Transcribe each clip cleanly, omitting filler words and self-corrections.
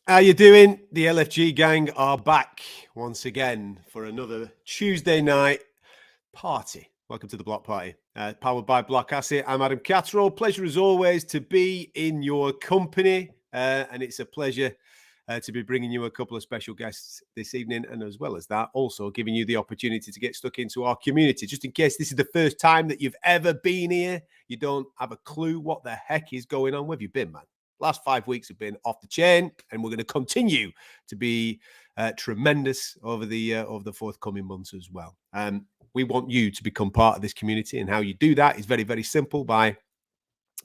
How you doing? The LFG gang are back once again for another Tuesday night party. Welcome to the Block Party, powered by Black Asset. I'm Adam Catterall. Pleasure as always to be in your company, and it's a pleasure to be bringing you a couple of special guests this evening, and as well as that, also giving you the opportunity to get stuck into our community. Just in case this is the first time that you've ever been here, you don't have a clue what the heck is going on. Where have you been, man? Last 5 weeks have been off the chain, and we're going to continue to be tremendous over the forthcoming months as well. We want you to become part of this community, and how you do that is very, very simple by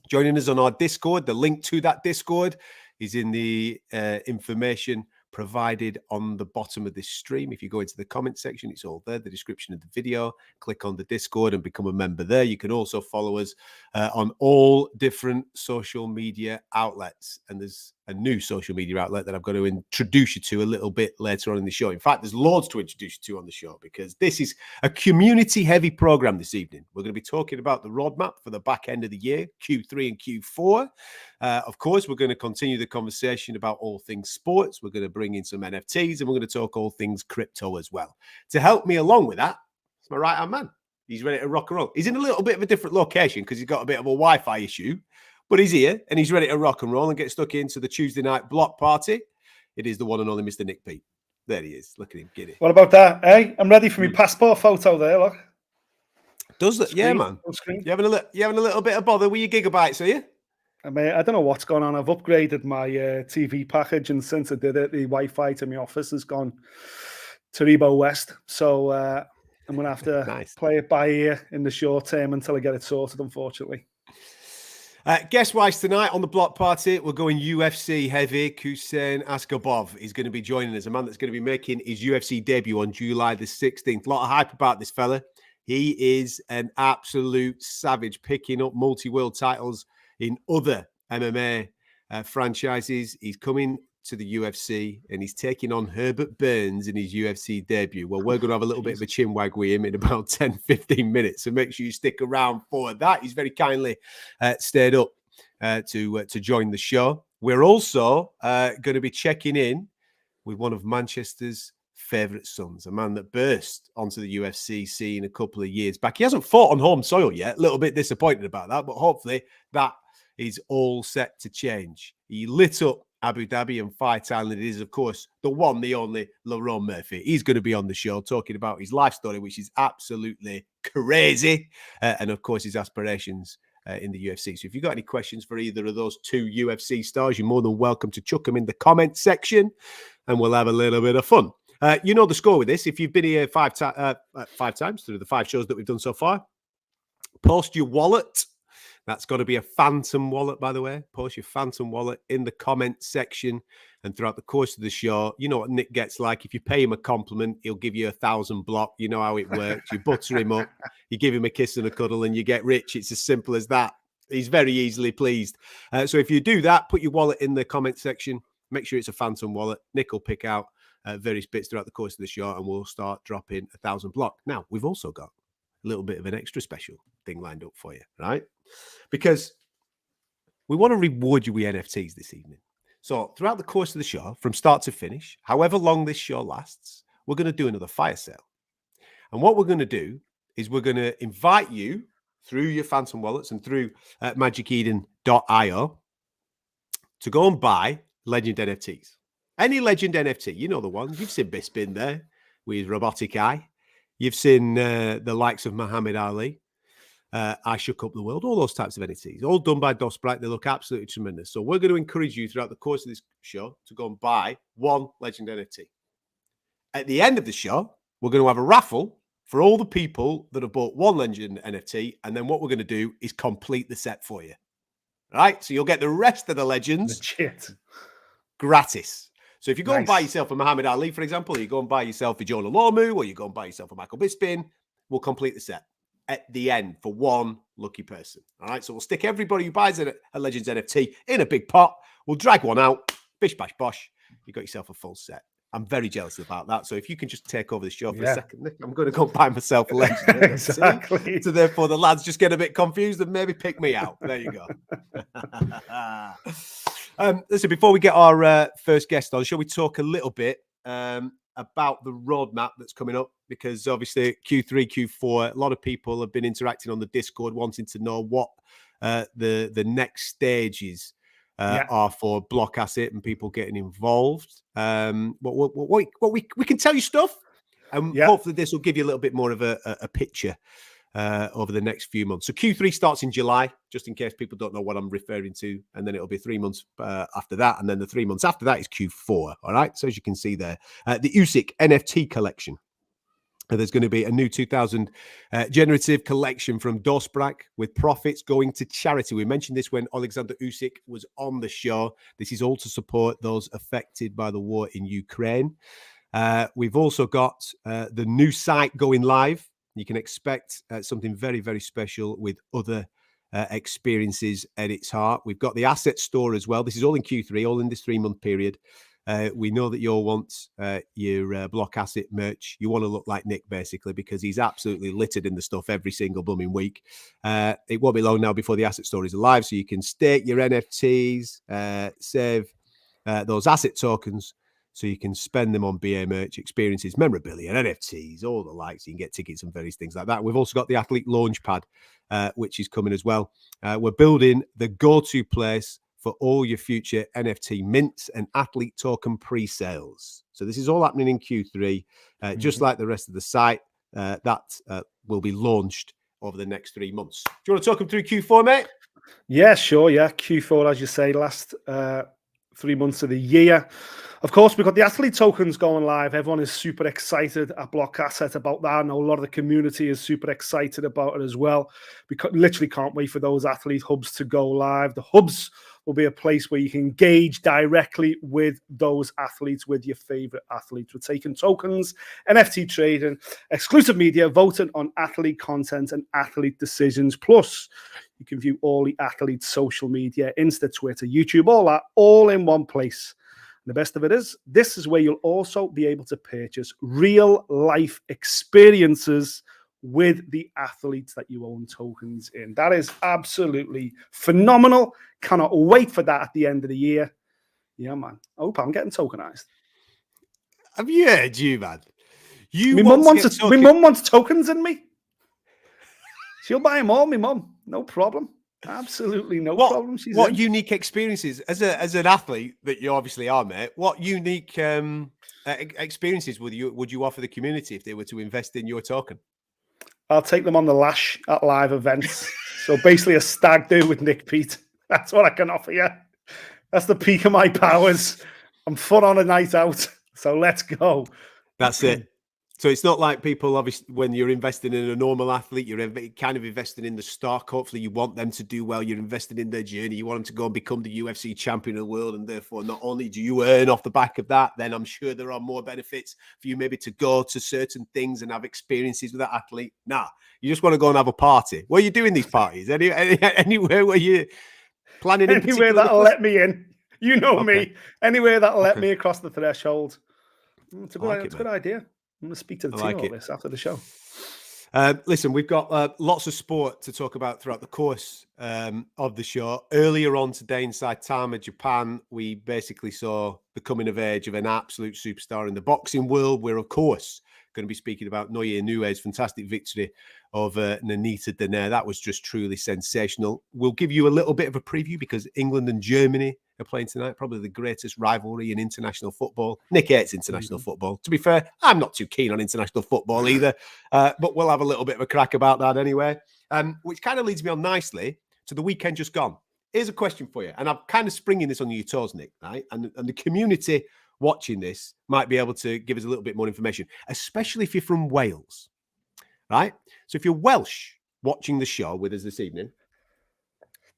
joining us on our Discord. The link to that Discord is in the information provided on the bottom of this stream. If you go into the comment section, it's all there, the description of the video. Click on the Discord and become a member there. You can also follow us on all different social media outlets. And there's a new social media outlet that I'm going to introduce you to a little bit later on in the show. In fact, there's loads to introduce you to on the show, because this is a community-heavy program this evening. We're going to be talking about the roadmap for the back end of the year, Q3 and Q4. Of course, we're going to continue the conversation about all things sports. We're going to bring in some NFTs, and we're going to talk all things crypto as well. To help me along with that, it's my right-hand man. He's ready to rock and roll. He's in a little bit of a different location because he's got a bit of a Wi-Fi issue, but he's here and he's ready to rock and roll and get stuck into the Tuesday night block party. It is the one and only Mr. Nick Pete. There he is. Look at him. Get it. What about that? Hey, I'm ready for my passport photo there. Look. Does that? Yeah, man. You having a little bit of bother with your gigabytes, are you? I mean, I don't know what's going on. I've upgraded my TV package, and since I did it, the Wi-Fi to my office has gone to Rebo West. So I'm going to have to play it by ear in the short term until I get it sorted, unfortunately. Guest-wise tonight on the block party, we're going UFC heavy. Khusein Askabov is going to be joining us, a man that's going to be making his UFC debut on July the 16th. A lot of hype about this fella. He is an absolute savage, picking up multi-world titles in other MMA franchises. He's coming to the UFC and he's taking on Herbert Burns in his UFC debut. Well, we're going to have a little bit of a chin wag with him in about 10-15 minutes, so make sure you stick around for that. He's very kindly stayed up to join the show. We're also going to be checking in with one of Manchester's favourite sons, a man that burst onto the UFC scene a couple of years back. He hasn't fought on home soil yet, a little bit disappointed about that, but hopefully that is all set to change. He lit up Abu Dhabi and Fight Island. It is, of course, the one, the only Lerone Murphy. He's going to be on the show talking about his life story, which is absolutely crazy, and, of course, his aspirations in the UFC. So if you've got any questions for either of those two UFC stars, you're more than welcome to chuck them in the comment section, and we'll have a little bit of fun. You know the score with this. If you've been here five times through the 5 shows that we've done so far, post your wallet. That's got to be a phantom wallet, by the way. Post your phantom wallet in the comment section. And throughout the course of the show, you know what Nick gets like. If you pay him a compliment, he'll give you 1,000 block. You know how it works. You butter him up, you give him a kiss and a cuddle, and you get rich. It's as simple as that. He's very easily pleased. So if you do that, put your wallet in the comment section. Make sure it's a phantom wallet. Nick will pick out various bits throughout the course of the show, and we'll start dropping 1,000 block. Now, we've also got a little bit of an extra special thing lined up for you, right? Because we want to reward you with NFTs this evening. So throughout the course of the show, from start to finish, however long this show lasts, we're going to do another fire sale. And what we're going to do is we're going to invite you through your Phantom wallets and through magiceden.io to go and buy Legend NFTs. Any Legend NFT, you know the ones. You've seen Bispin there with his robotic eye. You've seen the likes of Muhammad Ali. I Shook Up the World, all those types of NFTs, all done by Dosbright. They look absolutely tremendous. So we're going to encourage you throughout the course of this show to go and buy one Legend NFT. At the end of the show, we're going to have a raffle for all the people that have bought one Legend NFT. And then what we're going to do is complete the set for you. All right? So you'll get the rest of the Legends gratis. So if you go and buy yourself a Muhammad Ali, for example, or you go and buy yourself a Jonah Lomu, or you go and buy yourself a Michael Bisping, we'll complete the set at the end for one lucky person. All right, so we'll stick everybody who buys a Legends NFT in a big pot. We'll drag one out. Bish, bash, bosh. You got yourself a full set. I'm very jealous about that. So if you can just take over the show for a second, Nick, I'm going to go buy myself a legendary. Exactly. So therefore, the lads just get a bit confused and maybe pick me out. There you go. Listen, before we get our first guest on, shall we talk a little bit about the roadmap that's coming up? Because obviously Q3, Q4, a lot of people have been interacting on the Discord wanting to know what the next stages are for Block Asset and people getting involved. What we can tell you stuff, and hopefully this will give you a little bit more of a picture over the next few months. So Q3 starts in July, just in case people don't know what I'm referring to, and then it'll be 3 months after that, and then the 3 months after that is Q4. All right, so as you can see there, the Usyk NFT collection. There's going to be a new 2000 generative collection from Dosprak with profits going to charity. We mentioned this when Alexander Usyk was on the show. This is all to support those affected by the war in Ukraine. We've also got the new site going live. You can expect something very, very special with other experiences at its heart. We've got the asset store as well. This is all in Q3, all in this 3-month period. We know that you'll want your Block Asset merch. You want to look like Nick, basically, because he's absolutely littered in the stuff every single blooming week. It won't be long now before the asset store is alive, so you can stake your NFTs, save those asset tokens, so you can spend them on BA merch, experiences, memorabilia, NFTs, all the likes. You can get tickets and various things like that. We've also got the Athlete Launchpad, which is coming as well. We're building the go-to place for all your future NFT mints and athlete token pre-sales. So this is all happening in Q3, just like the rest of the site. That will be launched over the next 3 months. Do you want to talk them through Q4, mate? Yeah, sure. Yeah, Q4, as you say, last 3 months of the year. Of course, we've got the athlete tokens going live. Everyone is super excited at Block Asset about that. I know a lot of the community is super excited about it as well. We literally can't wait for those athlete hubs to go live. The hubs will be a place where you can engage directly with those athletes, with your favorite athletes. We're taking tokens, NFT trading, exclusive media, voting on athlete content and athlete decisions. Plus, you can view all the athletes' social media, Insta, Twitter, YouTube, all that, all in one place. And the best of it is, this is where you'll also be able to purchase real life experiences with the athletes that you own tokens in. That is absolutely phenomenal. Cannot wait for that at the end of the year. Yeah, man. I hope I'm getting tokenized. Have you heard you, man? My mum wants tokens in me. She'll buy them all, my mum. No problem. Absolutely no problem. What unique experiences as an athlete that you obviously are, mate? What unique experiences would you offer the community if they were to invest in your token? I'll take them on the lash at live events. So basically a stag do with Nick Pete. That's what I can offer you. That's the peak of my powers. I'm fun on a night out. So let's go. That's it. So it's not like people, obviously, when you're investing in a normal athlete, you're kind of investing in the stock. Hopefully you want them to do well. You're investing in their journey. You want them to go and become the UFC champion of the world. And therefore, not only do you earn off the back of that, then I'm sure there are more benefits for you maybe to go to certain things and have experiences with that athlete. Nah, you just want to go and have a party. Where are you doing these parties? Anywhere where you planning in anywhere that'll let me in. You know me. Anywhere that'll let me across the threshold. It's a good idea. I'm going to speak to the team about this after the show. Listen, we've got lots of sport to talk about throughout the course of the show. Earlier on today in Saitama, Japan, we basically saw the coming of age of an absolute superstar in the boxing world. We're, of course, going to be speaking about Naoya Inoue's fantastic victory over Nanita Danair. That was just truly sensational. We'll give you a little bit of a preview because England and Germany are playing tonight, probably the greatest rivalry in international football. Nick hates international football. To be fair, I'm not too keen on international football either, but we'll have a little bit of a crack about that anyway, which kind of leads me on nicely to the weekend just gone. Here's a question for you, and I'm kind of springing this on your toes, Nick, right? And the community watching this might be able to give us a little bit more information, especially if you're from Wales, right? So if you're Welsh watching the show with us this evening,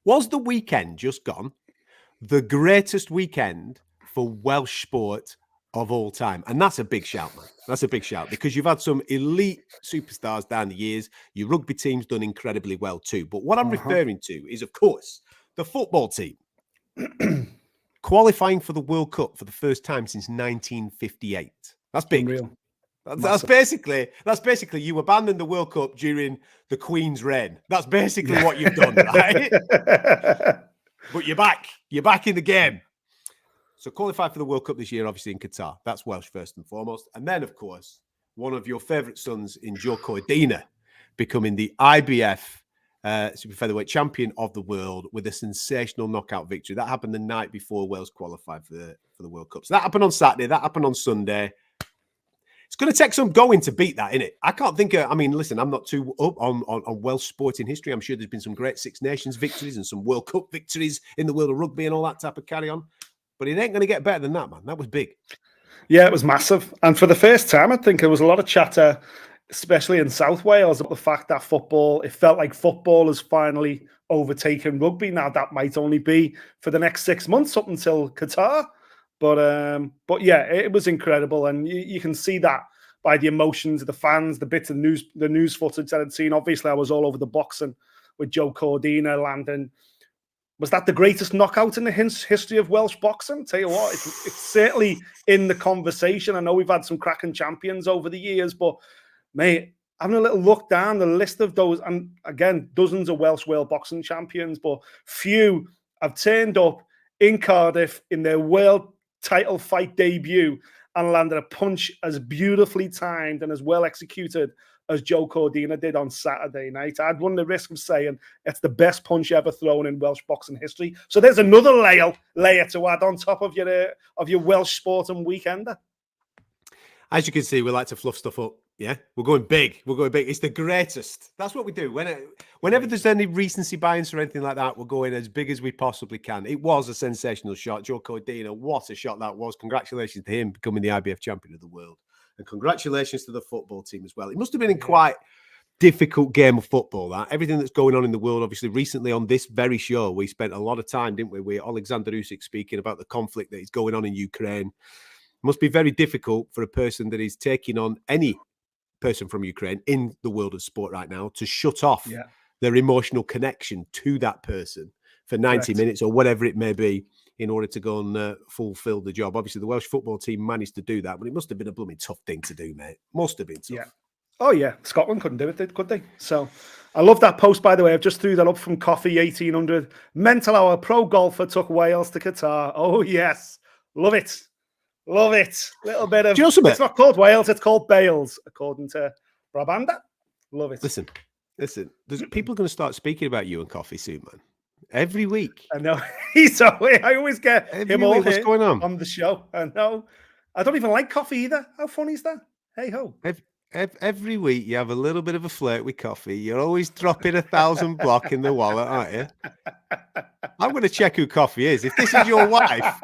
was the weekend just gone the greatest weekend for Welsh sport of all time? And that's a big shout, man. That's a big shout because you've had some elite superstars down the years. Your rugby team's done incredibly well too. But what I'm referring to is, of course, the football team. qualifying for the World Cup for the first time since 1958. That's big. Unreal. That's basically you abandoned the World Cup during the Queen's reign. That's basically what you've done, right? But you're back. You're back in the game. So qualified for the World Cup this year, obviously in Qatar. That's Welsh first and foremost. And then, of course, one of your favourite sons in Joe Cordina becoming the IBF super featherweight champion of the world with a sensational knockout victory. That happened the night before Wales qualified for the World Cup. So that happened on Saturday. That happened on Sunday. It's going to take some going to beat that, innit? I can't think of, I mean, listen, I'm not too up on Welsh sporting history. I'm sure there's been some great Six Nations victories and some World Cup victories in the world of rugby and all that type of carry on. But it ain't going to get better than that, man. That was big. Yeah, it was massive. And for the first time, I think there was a lot of chatter, especially in South Wales, about the fact that it felt like football has finally overtaken rugby. Now, that might only be for the next 6 months up until Qatar. But yeah, it was incredible. And you can see that by the emotions of the fans, the bits of the news footage that I'd seen. Obviously, I was all over the boxing with Joe Cordina landing. Was that the greatest knockout in the history of Welsh boxing? Tell you what, it's certainly in the conversation. I know we've had some cracking champions over the years, but mate, having a little look down the list of those, and again, dozens of Welsh world boxing champions, but few have turned up in Cardiff in their world title fight debut and landed a punch as beautifully timed and as well executed as Joe Cordina did on Saturday night. I'd run the risk of saying it's the best punch ever thrown in Welsh boxing history. So there's another layer to add on top of your Welsh sporting weekender. As you can see, we like to fluff stuff up. Yeah, we're going big. We're going big. It's the greatest. That's what we do. Whenever there's any recency bias or anything like that, we're going as big as we possibly can. It was a sensational shot. Joe Cordina, what a shot that was. Congratulations to him becoming the IBF champion of the world. And congratulations to the football team as well. It must have been a quite difficult game of football, that. Everything that's going on in the world, obviously, recently on this very show, we spent a lot of time, didn't we, with Alexander Usyk speaking about the conflict that is going on in Ukraine. It must be very difficult for a person that is taking on any person from Ukraine in the world of sport right now to shut off their emotional connection to that person for 90 minutes or whatever it may be in order to go and fulfill the job. Obviously, the Welsh football team managed to do that, but it must have been a blooming tough thing to do, mate. Must have been tough. Yeah. Oh, yeah. Scotland couldn't do it, could they? So I love that post, by the way. I've just threw that up from Coffee 1800. Mental Hour pro golfer took Wales to Qatar. Oh, yes. Love it. Love it. Little bit of... It's not called Wales, it's called Bales, according to Brabanda. Love it. Listen. People are going to start speaking about you and Coffee soon, man. Every week. I know. I always get him all what's going on the show. I know. I don't even like Coffee either. How funny is that? Hey ho. Every week you have a little bit of a flirt with Coffee. You're always dropping 1,000 block in the wallet, aren't you? I'm going to check who Coffee is. If this is your wife.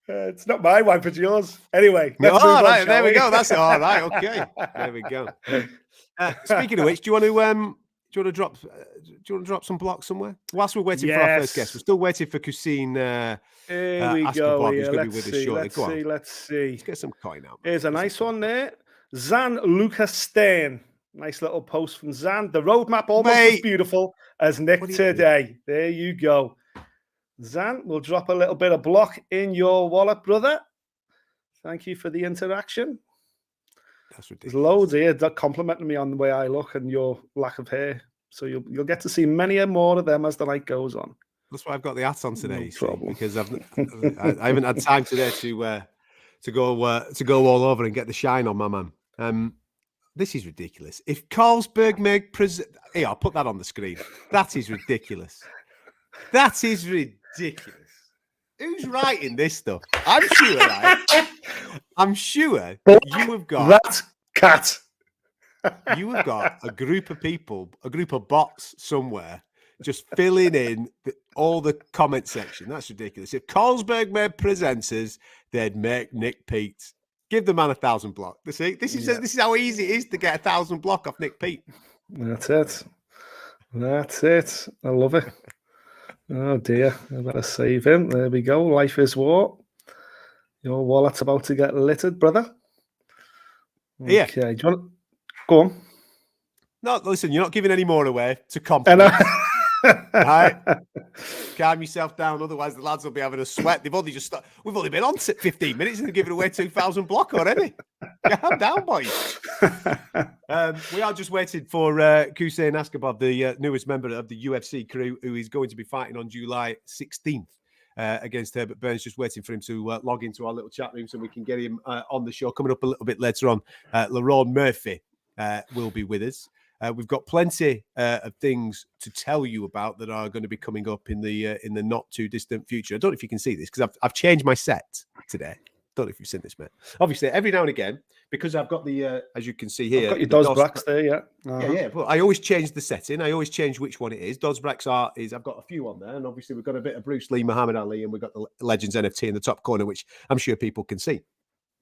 It's not my wife, it's yours. Anyway. All right, there we go. That's all right. Okay. There we go. Speaking of which, do you want to drop some blocks somewhere? Whilst we're waiting for our first guest, we're still waiting for Khusein Askabov, who's going to be with us shortly. Let's see. Let's get some coin out. Here's a nice one there. Zan Lucas Stain. Nice little post from Zan. The roadmap almost as beautiful as Nick today. There you go. Zan, we'll drop a little bit of block in your wallet, brother. Thank you for the interaction. That's ridiculous. There's loads here that complimenting me on the way I look and your lack of hair. So you'll get to see many more of them as the night goes on. That's why I've got the hat on today, because I haven't had time today to go all over and get the shine on my man. This is ridiculous. If Carlsberg hey, I'll put that on the screen. That is ridiculous. That is ridiculous. Who's writing this stuff? I'm sure, right? I'm sure you have got that cat. You have got a group of people, a group of bots somewhere, just filling in all the comment section. That's ridiculous. If Carlsberg made presenters, they'd make Nick Pete. Give the man 1,000 block. See, this is how easy it is to get 1,000 block off Nick Pete. That's it. I love it. Oh dear, I better save him. There we go. Life is war. Your wallet's about to get littered, brother. Okay. Yeah. Do you want to... Go on. No, listen, you're not giving any more away to compliment. Right? Calm yourself down, otherwise the lads will be having a sweat. They've only just started. We've only been on 15 minutes and they've given away 2,000 block already. Calm down, boys. We are just waiting for Khusein Askabov, the newest member of the UFC crew, who is going to be fighting on July 16th against Herbert Burns. Just waiting for him to log into our little chat room so we can get him on the show. Coming up a little bit later on, Lerone Murphy will be with us. We've got plenty of things to tell you about that are going to be coming up in the not too distant future. I don't know if you can see this because I've changed my set today. Don't know if you've seen this, mate. Obviously, every now and again, because I've got the as you can see here, I've got your Dosbraks there, yeah. Yeah. But I always change the setting. I always change which one it is. Dosbraks I've got a few on there, and obviously we've got a bit of Bruce Lee, Muhammad Ali, and we've got the Legends NFT in the top corner, which I'm sure people can see.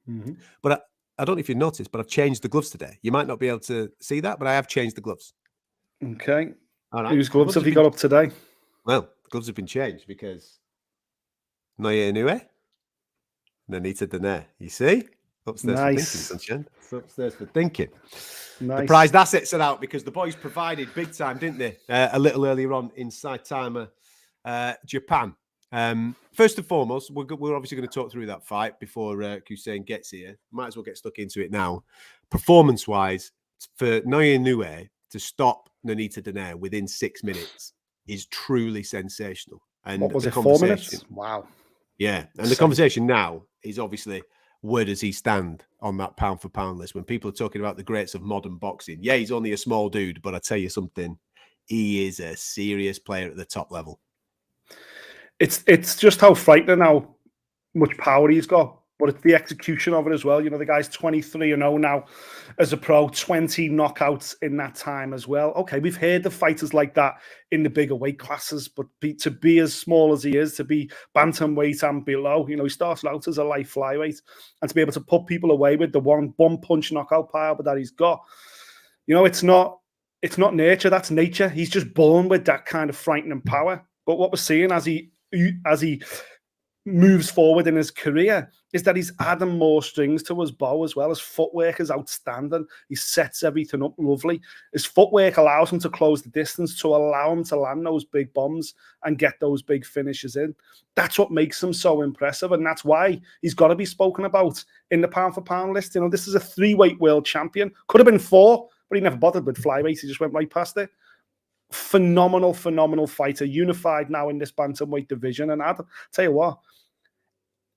Mm-hmm. But I don't know if you've noticed, but I've changed the gloves today. You might not be able to see that, but I have changed the gloves. Okay. All right. Whose gloves have you got up today? Well, the gloves have been changed because Noye Inoue, Nanita Dene. You see? Upstairs for thinking, sunshine. It's upstairs for thinking. Nice. The prized assets are out because the boys provided big time, didn't they? A little earlier on in Saitama, Japan. First and foremost, we're obviously going to talk through that fight before Khusein gets here. Might as well get stuck into it now. Performance-wise, for Noye Inoue to stop Nanita Dene within 6 minutes is truly sensational. And what was it, 4 minutes? Wow. Yeah, and the conversation now is obviously, where does he stand on that pound-for-pound list? When people are talking about the greats of modern boxing, yeah, he's only a small dude, but I tell you something, he is a serious player at the top level. It's just how frightening how much power he's got, but it's the execution of it as well. You know, the guy's 23-0 now as a pro, 20 knockouts in that time as well. Okay, we've heard the fighters like that in the bigger weight classes, but to be as small as he is, to be bantamweight and below, you know, he starts out as a light flyweight, and to be able to put people away with the one punch knockout power that he's got, you know, it's not nature, that's nature. He's just born with that kind of frightening power. But what we're seeing as he moves forward in his career is that he's adding more strings to his bow as well. His footwork is outstanding. He sets everything up lovely. His footwork allows him to close the distance, to allow him to land those big bombs and get those big finishes in. That's what makes him so impressive, and that's why he's got to be spoken about in the pound-for-pound list. You know, this is a 3-weight world champion. Could have been 4, but he never bothered with flyweight. He just went right past it. Phenomenal fighter, unified now in this bantamweight division. And I'll tell you what,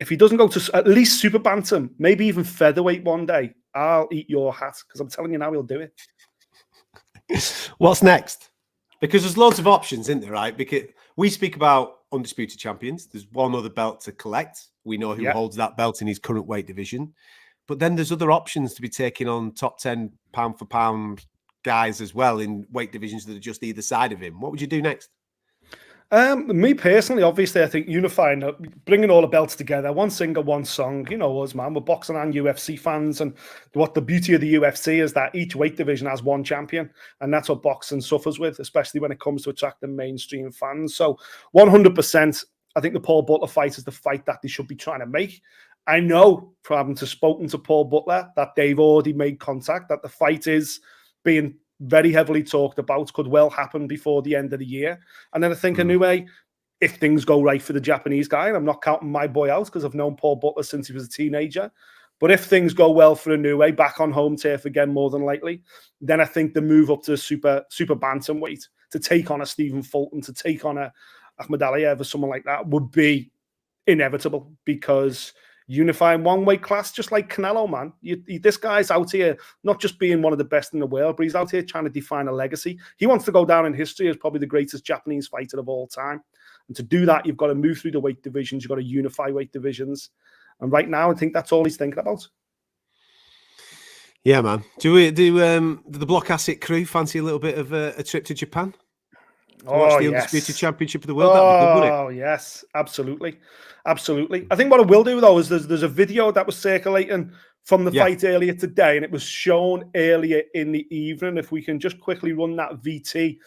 if he doesn't go to at least super bantam, maybe even featherweight one day, I'll eat your hat, because I'm telling you now, he'll do it. What's next? Because there's loads of options, isn't there, right? Because we speak about undisputed champions. There's one other belt to collect. We know who holds that belt in his current weight division. But then there's other options to be taking on top 10 pound for pound guys as well in weight divisions that are just either side of him. What would you do next? Me personally, obviously, I think unifying, bringing all the belts together, one singer, one song. You know us, man. We're boxing and UFC fans, and what the beauty of the UFC is that each weight division has one champion, and that's what boxing suffers with, especially when it comes to attracting mainstream fans. So 100%, I think the Paul Butler fight is the fight that they should be trying to make. I know from having spoken to Paul Butler that they've already made contact, that the fight is being very heavily talked about, could well happen before the end of the year. And then I think Inoue, if things go right for the Japanese guy, and I'm not counting my boy out because I've known Paul Butler since he was a teenager, but if things go well for Inoue, back on home turf again, more than likely, then I think the move up to super bantamweight to take on a Stephen Fulton, to take on a Ahmed Aliyev or someone like that would be inevitable, because unifying one weight class, just like Canelo, man. This guy's out here not just being one of the best in the world, but he's out here trying to define a legacy. He wants to go down in history as probably the greatest Japanese fighter of all time. And to do that, you've got to move through the weight divisions. You've got to unify weight divisions. And right now, I think that's all he's thinking about. Yeah, man. Do the Block Asset crew fancy a little bit of a trip to Japan? Watch the Undisputed Championship of the World. That'd be good, wouldn't it? Oh, yes, absolutely. Absolutely. I think what I will do, though, is there's a video that was circulating from the fight earlier today, and it was shown earlier in the evening. If we can just quickly run that VT.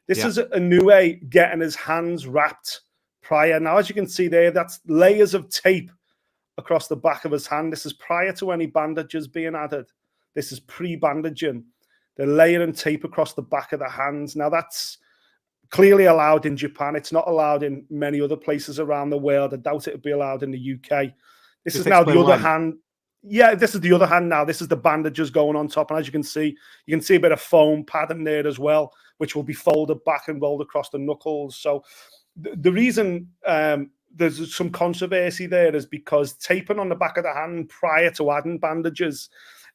This is Inoue getting his hands wrapped prior. Now, as you can see there, that's layers of tape across the back of his hand. This is prior to any bandages being added. This is pre-bandaging. They're layering tape across the back of the hands. Now, that's clearly allowed in Japan. It's not allowed in many other places around the world. I doubt it would be allowed in the UK. This is now the other hand. Yeah, this is the other hand now. This is the bandages going on top. And as you can see a bit of foam padding there as well, which will be folded back and rolled across the knuckles. So the reason there's some controversy there is because taping on the back of the hand prior to adding bandages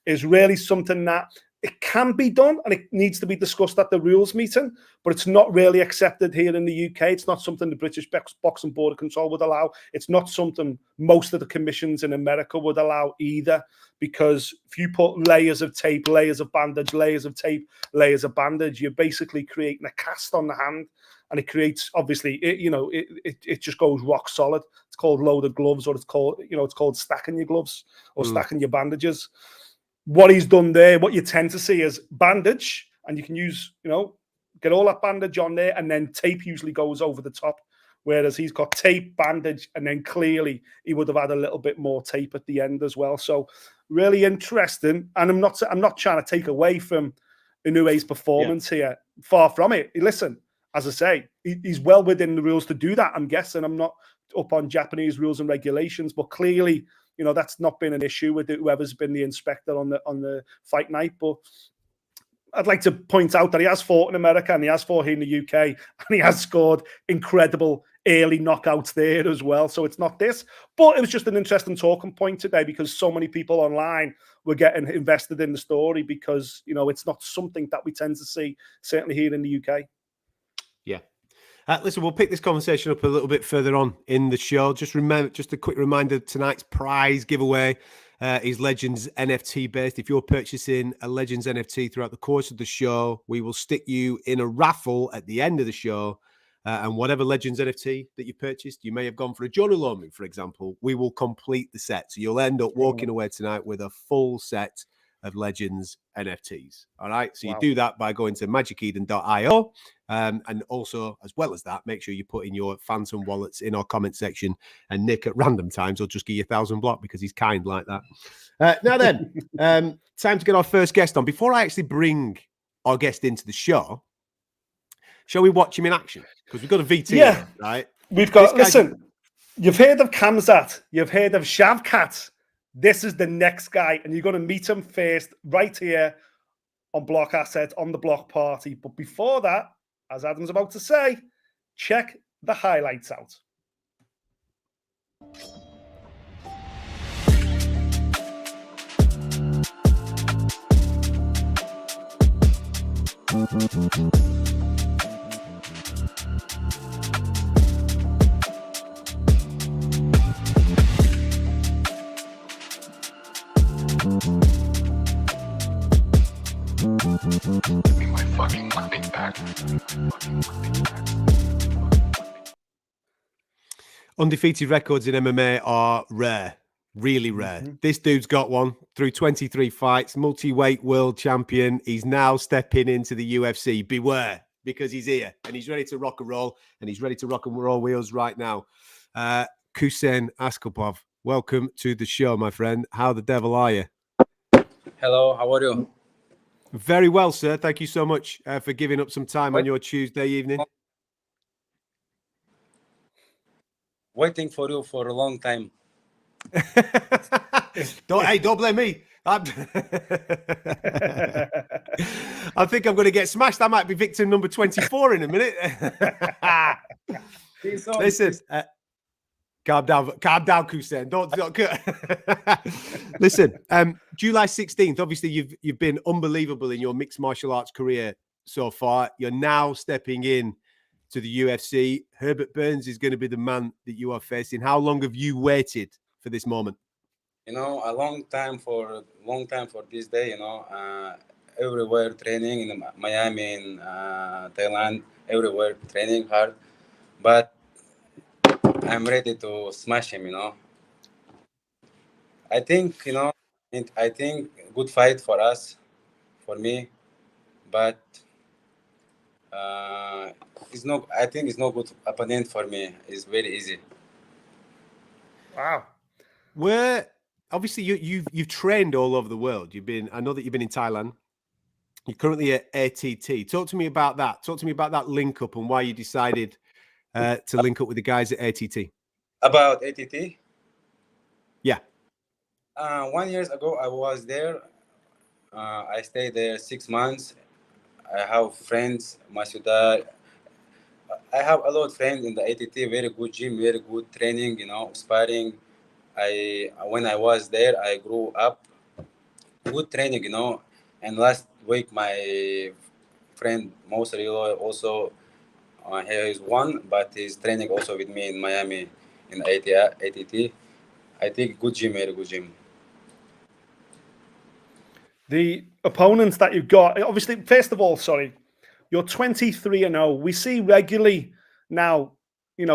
is really something that it can be done and it needs to be discussed at the rules meeting, but it's not really accepted here in the UK. It's not something the British Boxing Board of Control would allow. It's not something most of the commissions in America would allow either, because if you put layers of tape, layers of bandage, layers of tape, layers of bandage, you're basically creating a cast on the hand, and it creates, obviously, it just goes rock solid. It's called loaded gloves, or it's called stacking your gloves or stacking your bandages. What he's done there, what you tend to see is bandage, and you can use, get all that bandage on there, and then tape usually goes over the top. Whereas he's got tape, bandage, and then clearly he would have had a little bit more tape at the end as well. So really interesting. And I'm not trying to take away from Inoue's performance here. Far from it. Listen, as I say, he's well within the rules to do that. I'm guessing. I'm not up on Japanese rules and regulations, but clearly, that's not been an issue with whoever's been the inspector on the fight night. But I'd like to point out that he has fought in America and he has fought here in the UK, and he has scored incredible early knockouts there as well. So it's not this, but it was just an interesting talking point today because so many people online were getting invested in the story because, it's not something that we tend to see, certainly here in the UK. Yeah. Listen, we'll pick this conversation up a little bit further on in the show. Just a quick reminder, tonight's prize giveaway is Legends NFT based. If you're purchasing a Legends NFT throughout the course of the show, we will stick you in a raffle at the end of the show. And whatever Legends NFT that you purchased, you may have gone for a John Lerone, for example, we will complete the set. So you'll end up walking away tonight with a full set of Legends NFTs. All right. So you do that by going to magiceden.io. And also, as well as that, make sure you put in your phantom wallets in our comment section, and Nick at random times will just give you 1,000 block because he's kind like that. Now then, time to get our first guest on. Before I actually bring our guest into the show, shall we watch him in action? Because we've got a VT, right? We've got, listen, you've heard of Khamzat, you've heard of Shavkat. This is the next guy, and you're going to meet him first right here on Block Asset on the Block Party. But before that, as Adam's about to say, check the highlights out. Give me my fucking money back. Undefeated records in MMA are rare, really rare. This dude's got one through 23 fights, multi-weight world champion. He's now stepping into the UFC. Beware, because he's here and he's ready to rock and roll, and he's ready to rock and roll wheels right now. Khusein Askabov, welcome to the show, my friend. How the devil are you? Hello, how are you? Very well, sir. Thank you so much for giving up some time on your Tuesday evening. Waiting for you for a long time. Don't blame me. I think I'm going to get smashed. I might be victim number 24 in a minute. Listen, calm down, Khusein. Don't. Listen, July 16th. Obviously, you've been unbelievable in your mixed martial arts career so far. You're now stepping in to the UFC. Herbert Burns is going to be the man that you are facing. How long have you waited for this moment? A long time for this day. Everywhere training in Miami, in Thailand, everywhere training hard, but I'm ready to smash him. I think good fight for us, for me, but it's not. I think it's no good opponent for me. It's very easy. Wow. Where obviously you've trained all over the world. I know that you've been in Thailand. You're currently at ATT. Talk to me about that. Talk to me about that link up and why you decided to link up with the guys at ATT. About ATT? Yeah. 1 year ago, I was there. I stayed there 6 months. I have friends, Masuda. I have a lot of friends in the ATT. Very good gym, very good training. Sparring. When I was there, I grew up. Good training. And last week, my friend Moser also he is one, but he's training also with me in Miami in ATT. I think good gym, very good gym. The opponents that you've got, obviously, first of all, sorry, you're 23-0. We see regularly now,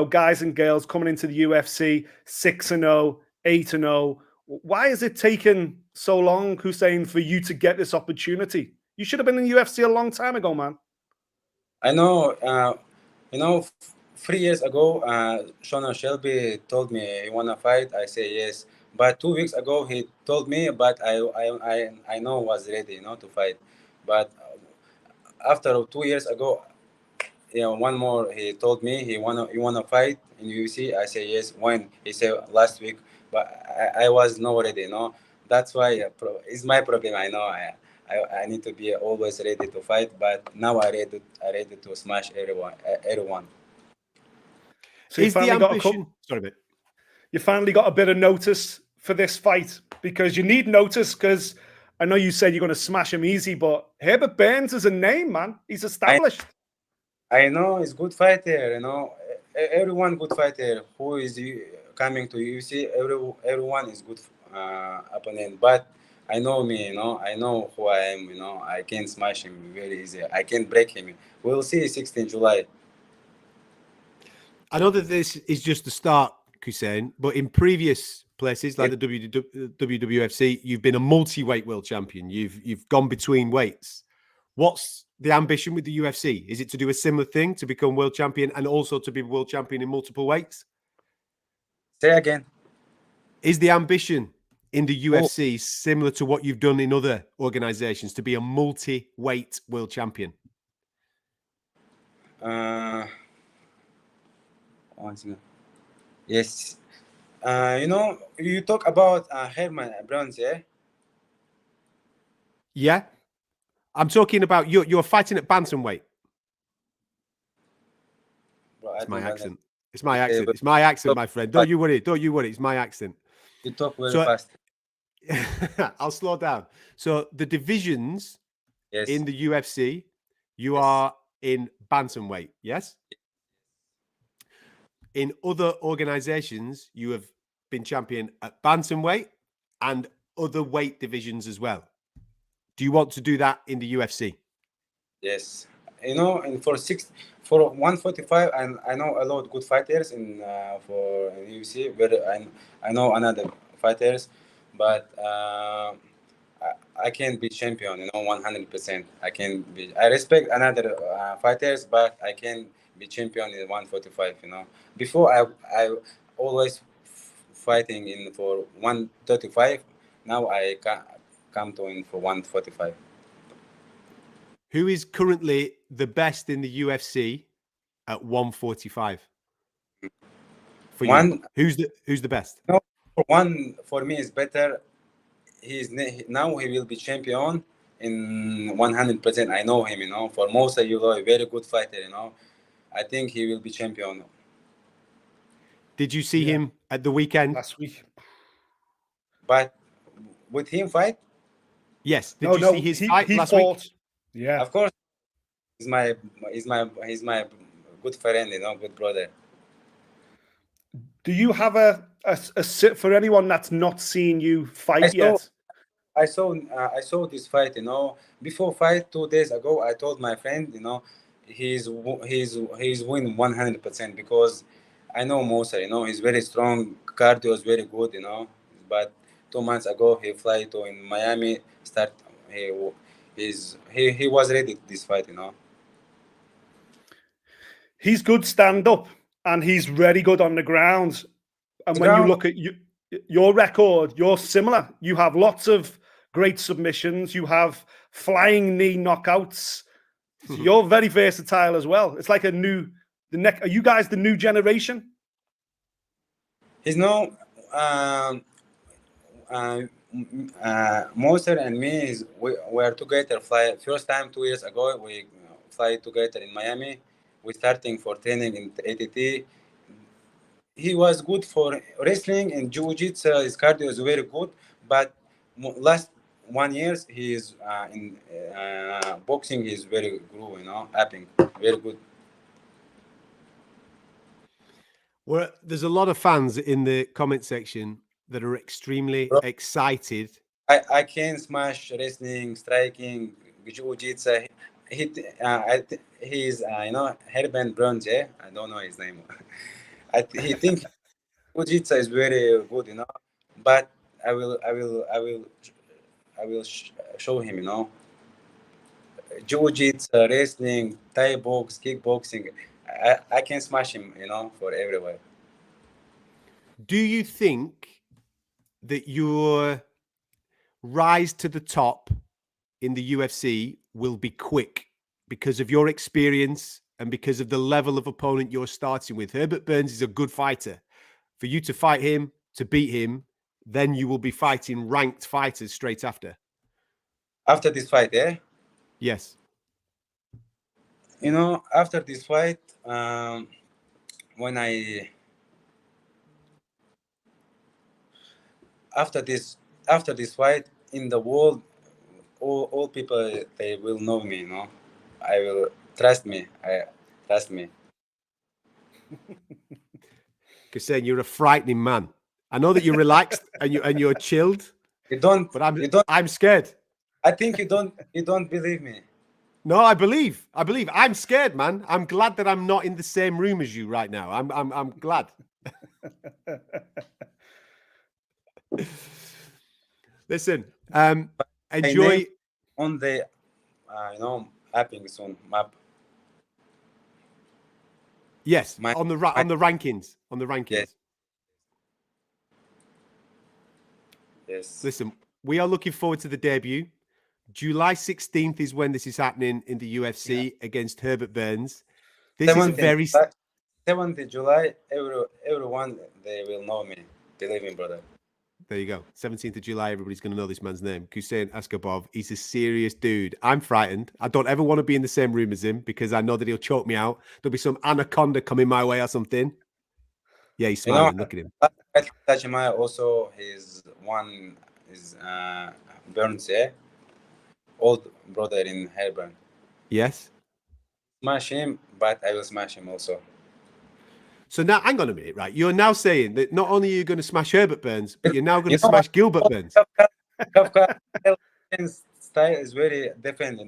guys and girls coming into the UFC 6-0, 8-0. Why has it taken so long, Khusein, for you to get this opportunity? You should have been in the UFC a long time ago, man. I know. 3 years ago, Shona Shelby told me he wanna fight. I say yes. But 2 weeks ago, he told me, but I know was ready, to fight. But after 2 years ago, one more, he told me you wanna fight in UFC. I say yes. When he said last week, but I was not ready. That's why it's my problem. I know. I need to be always ready to fight, but now I ready to smash everyone. So you finally got you finally got a bit of notice for this fight, because you need notice, because I know you said you're going to smash him easy, but Herbert Burns is a name, man. He's established. I know he's good fighter. Everyone good fighter who is coming to UFC. Everyone is good opponent, but I know me, I know who I am, I can smash him very easy. I can break him. We'll see 16 July. I know that this is just the start, Khusein, but in previous places like the WWFC, you've been a multi-weight world champion. You've gone between weights. What's the ambition with the UFC? Is it to do a similar thing, to become world champion and also to be world champion in multiple weights? Say again. Is the ambition in the UFC similar to what you've done in other organizations, to be a multi-weight world champion? Yes. You talk about Herbert Burns, yeah? Yeah. I'm talking about you're fighting at bantamweight. Bro, it's my accent. It's my accent. It's my accent, my friend. Don't you worry. Don't you worry. It's my accent. You talk very fast. I'll slow down. So the divisions in the UFC, you are in bantamweight, yes? In other organizations, you have been champion at bantamweight and other weight divisions as well. Do you want to do that in the UFC? Yes. And for 145, and I know a lot of good fighters for UFC. I know another fighters, but I can't be champion. 100%. I respect another fighters, but I can't be champion in 145. Before I always fighting for 135. Now I come to in for 145. Who is currently the best in the UFC at 145? For you, who's the best? No, one for me is better. Now he will be champion in 100%. I know him. For Mosa Yulo, very good fighter. I think he will be champion. Did you see him at the weekend? Last week. But with him fight? Yes. Did you see his fight last week? Yeah. Of course. He's my good friend, good brother. Do you have a for anyone that's not seen you fight yet? I saw this fight, before fight 2 days ago. I told my friend, he's win 100% because I know Mosa, he's very strong, cardio is very good, but 2 months ago he fly to in Miami, he was ready to this fight, He's good stand up and he's very good on the ground. And when you look at your record, you're similar. You have lots of great submissions. You have flying knee knockouts. So you're very versatile as well. It's like are you guys the new generation? He's no Moser and me we are together. Fly first time 2 years ago. We fly together in Miami. We starting for training in ATT. He was good for wrestling and jiu-jitsu. His cardio is very good, but last 1 year he is in boxing. He's very good, upping, very good. Well, there's a lot of fans in the comment section that are extremely excited. I can smash wrestling, striking, jiu-jitsu. He's Herbert Burns. Yeah, I don't know his name. He think jiu-jitsu is very good, but I will show him, jiu-jitsu, wrestling, Thai box, kickboxing. I can smash him, for everywhere. Do you think that your rise to the top in the UFC will be quick because of your experience and because of the level of opponent you're starting with? Herbert Burns is a good fighter. For you to fight him, to beat him, then you will be fighting ranked fighters straight after. After this fight, yeah? Yes. After this fight, after this fight in the world, all people, they will know me, I will trust me. Trust me. Khusein, you're a frightening man. I know that you're relaxed and you're chilled. I'm scared. I think you don't believe me. No, I believe. I'm scared, man. I'm glad that I'm not in the same room as you right now. I'm glad. Listen, enjoy on the mapping soon map. Yes, on the rankings. Yes. Listen, we are looking forward to the debut. July 16th is when this is happening in the UFC against Herbert Burns. This is a very 7th July. Everyone, they will know me. Believe me, brother. There you go. 17th of July, everybody's going to know this man's name. Khusein Askabov. He's a serious dude. I'm frightened. I don't ever want to be in the same room as him because I know that he'll choke me out. There'll be some anaconda coming my way or something. Yeah, he's smiling. Look at him. Tajima also, his one is Burns, yeah? Old brother in Herbert. Yes. Smash him, but I will smash him also. So now, hang on a minute, right? You're now saying that not only are you going to smash Herbert Burns, but you're now going to smash Gilbert Burns. Kafka style is very different,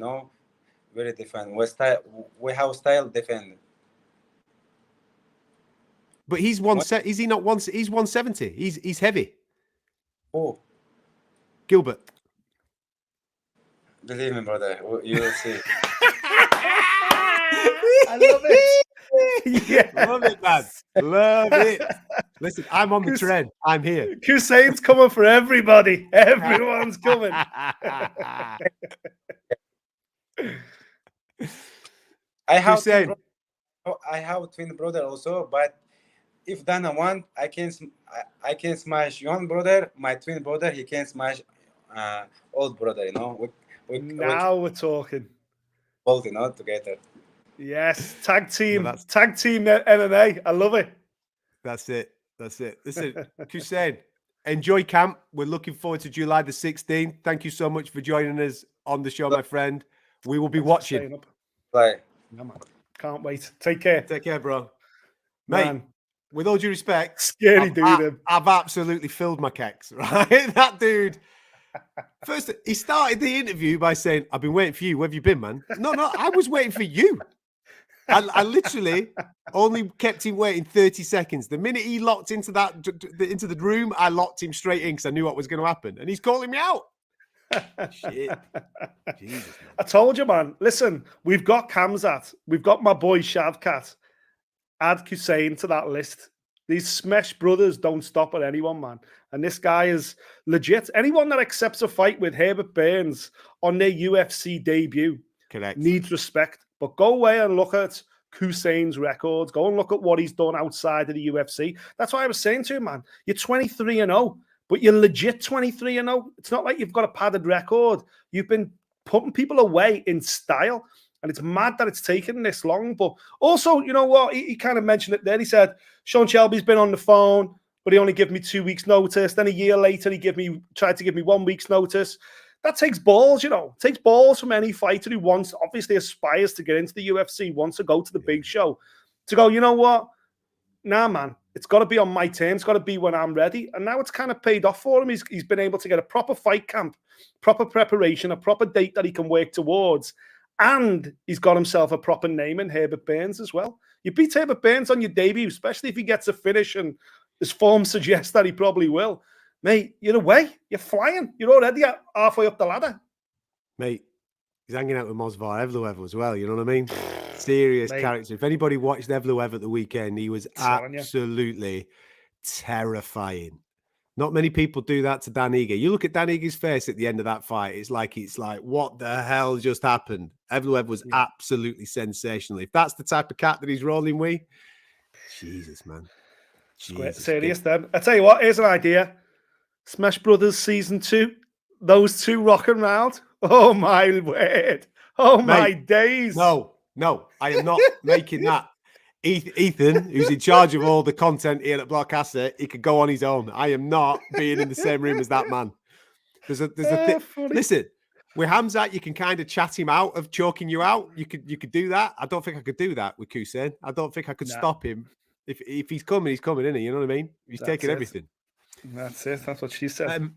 very different. We have style different. But he's is he not one? He's 170. He's heavy. Oh, Gilbert. Believe me, brother. You will see. I love it. Yeah, love it, man. Love it. Listen, I'm on the trend. I'm here. Khusein's coming for everybody. Everyone's coming. I have twin brother also, but if Dana want, I can smash young brother. My twin brother, he can smash old brother. We're talking. Both, together. Yes, tag team MMA. I love it. That's it. Listen, Khusein, enjoy camp. We're looking forward to July the 16th. Thank you so much for joining us on the show, my friend. We will be watching. Bye. Yeah, man. Can't wait. Take care. Take care, bro. Mate, with all due respect, scary dude. I've absolutely filled my keks, right? That dude. First, he started the interview by saying, "I've been waiting for you. Where have you been, man?" No, I was waiting for you. I literally only kept him waiting 30 seconds. The minute he locked into the room, I locked him straight in because I knew what was going to happen. And he's calling me out. Shit. Jesus, man. I told you, man. Listen, we've got Kamzat. We've got my boy Shavkat. Add Khusein to that list. These Smash brothers don't stop at anyone, man. And this guy is legit. Anyone that accepts a fight with Herbert Burns on their UFC debut needs respect. But go away and look at Khusein's records. Go and look at what he's done outside of the UFC. That's why I was saying to him, man, you're 23-0, but you're legit 23-0. It's not like you've got a padded record. You've been putting people away in style. And it's mad that it's taken this long. But also, you know what? He kind of mentioned it there. He said, Sean Shelby's been on the phone, but he only gave me 2 weeks' notice. Then a year later, he tried to give me 1 week's notice. That takes balls, you know. It takes balls from any fighter who obviously aspires to get into the UFC, wants to go to the big show. To go, you know what? Nah, man. It's got to be on my terms. It's got to be when I'm ready. And now it's kind of paid off for him. He's been able to get a proper fight camp, proper preparation, a proper date that he can work towards. And he's got himself a proper name in Herbert Burns as well. You beat Herbert Burns on your debut, especially if he gets a finish, and his form suggests that he probably will. Mate, you're away. You're flying. You're already halfway up the ladder. Mate, he's hanging out with Movsar Evloev as well. You know what I mean? Serious character. If anybody watched Evloev at the weekend, he was absolutely terrifying. Not many people do that to Dan Ige. You look at Dan Ige's face at the end of that fight, it's like, what the hell just happened? Evloev was absolutely sensational. If that's the type of cat that he's rolling with, Jesus, man. Serious then. I tell you what, here's an idea. Smash Brothers Season 2. Those two rocking round. Oh, my word. Oh, my days. No, I am not making that. Ethan, who's in charge of all the content here at Blockcaster, he could go on his own. I am not being in the same room as that man. There's a thing. Listen, with Hamzat, you can kind of chat him out of choking you out. You could do that. I don't think I could do that with Khusein. I don't think I could stop him. If he's coming, he's coming, isn't he? You know what I mean? He's taking everything. That's it. That's what she said.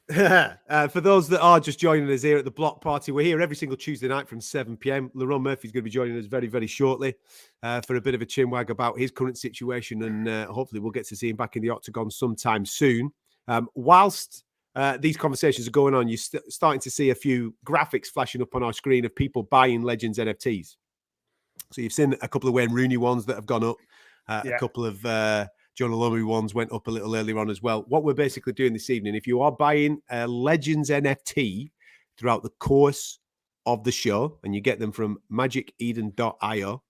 For those that are just joining us here at the Block Party, we're here every single Tuesday night from 7 p.m. Lerone Murphy is going to be joining us very, very shortly for a bit of a chinwag about his current situation, and hopefully we'll get to see him back in the octagon sometime soon. Whilst these conversations are going on, you're starting to see a few graphics flashing up on our screen of people buying Legends NFTs. So you've seen a couple of Wayne Rooney ones that have gone up, a couple of John Olomu ones went up a little earlier on as well. What we're basically doing this evening, if you are buying a Legends NFT throughout the course of the show, and you get them from magiceden.io,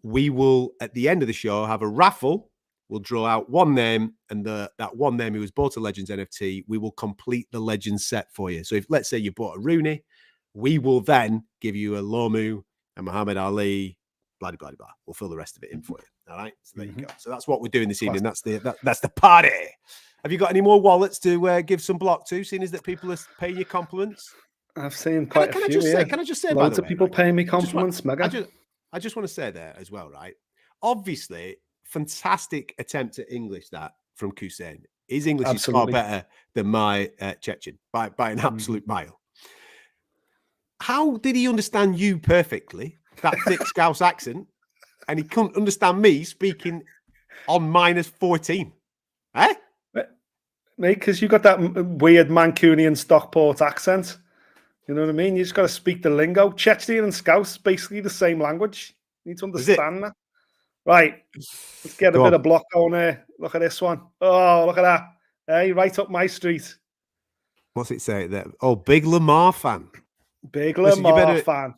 we will, at the end of the show, have a raffle. We'll draw out one name, and that one name who has bought a Legends NFT, we will complete the Legends set for you. So if, let's say, you bought a Rooney, we will then give you a Lomu, a Muhammad Ali, blah, blah, blah. We'll fill the rest of it in for you. All right. So there you go. So that's what we're doing this evening. That's the party. Have you got any more wallets to give some block to, seeing as that people are paying you compliments? I've seen quite a few. Can I just say, loads of people paying me compliments, Mega. I just want to say there as well, right? Obviously, fantastic attempt at English that from Khusein. His English is far better than my Chechen by an absolute mile. How did he understand you perfectly? That thick Scouse accent, and he couldn't understand me speaking on -14. Eh? Mate, because you got that weird Mancunian Stockport accent. You know what I mean? You just got to speak the lingo. Chechnya and Scouse, basically the same language. You need to understand that. Right. Let's get a bit of block on there. Look at this one. Oh, look at that. Hey, right up my street. What's it say there? Oh, big Lamar fan. Big Lamar fan.